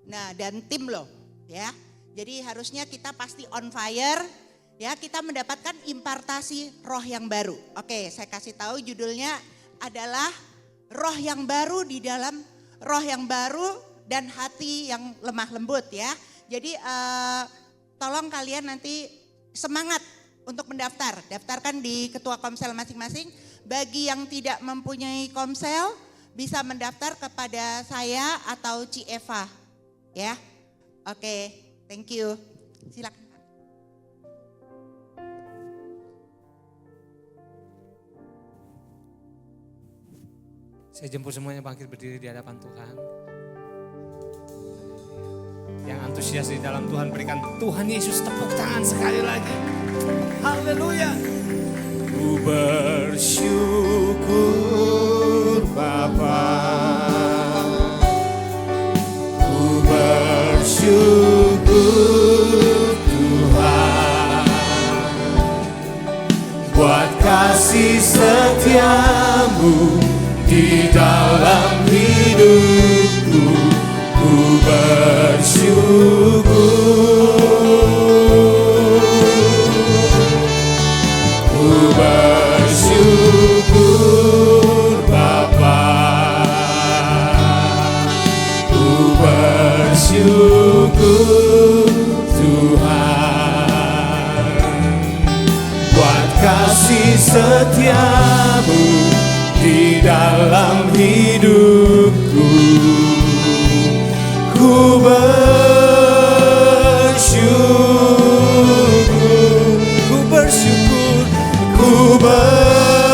Speaker 11: Nah dan tim loh ya. Jadi harusnya kita pasti on fire ya, kita mendapatkan impartasi roh yang baru. Oke, saya kasih tahu judulnya adalah roh yang baru di dalam roh yang baru dan hati yang lemah lembut ya. Jadi tolong kalian nanti semangat untuk mendaftar. Daftarkan di ketua Komsel masing-masing. Bagi yang tidak mempunyai Komsel bisa mendaftar kepada saya atau Ci Eva ya. Oke, thank you. Silakan.
Speaker 1: Saya jemput semuanya bangkit berdiri di hadapan Tuhan. Yang antusias di dalam Tuhan, berikan Tuhan Yesus tepuk tangan sekali lagi. Haleluya. Ku bersyukur Bapa. Ku bersyukur Tuhan buat kasih setiamu di dalam hidupku. Ku bersyukur, ku bersyukur Bapa, ku bersyukur Tuhan buat kasih setiamu di dalam hidupku. Ku bersyukur, ku bersyukur, ku bersyukur,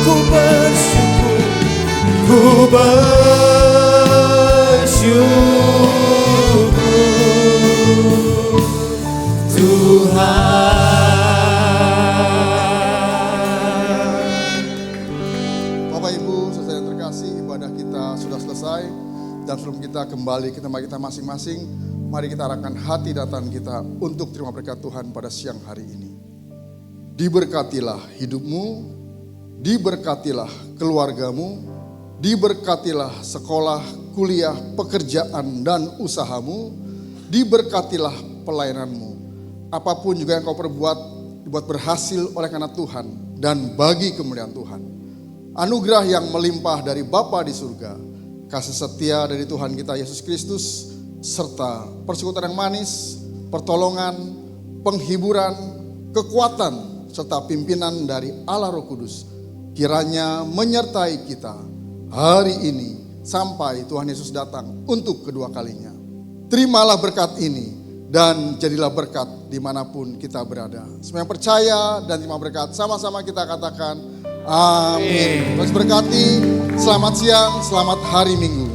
Speaker 1: ku bersyukur, ku bersyukur Tuhan.
Speaker 10: Dan sebelum kita kembali ke tempat kita masing-masing, mari kita arahkan hati dan tangan kita untuk terima berkat Tuhan pada siang hari ini. Diberkatilah hidupmu, diberkatilah keluargamu, diberkatilah sekolah, kuliah, pekerjaan dan usahamu, diberkatilah pelayananmu. Apapun juga yang kau perbuat, dibuat berhasil oleh karena Tuhan dan bagi kemuliaan Tuhan. Anugerah yang melimpah dari Bapa di surga, kasih setia dari Tuhan kita Yesus Kristus, serta persekutuan yang manis, pertolongan, penghiburan, kekuatan, serta pimpinan dari Allah Roh Kudus, kiranya menyertai kita hari ini sampai Tuhan Yesus datang untuk kedua kalinya. Terimalah berkat ini dan jadilah berkat dimanapun kita berada. Semua yang percaya dan terima berkat, sama-sama kita katakan amin. Terus berkati, selamat siang, selamat hari Minggu.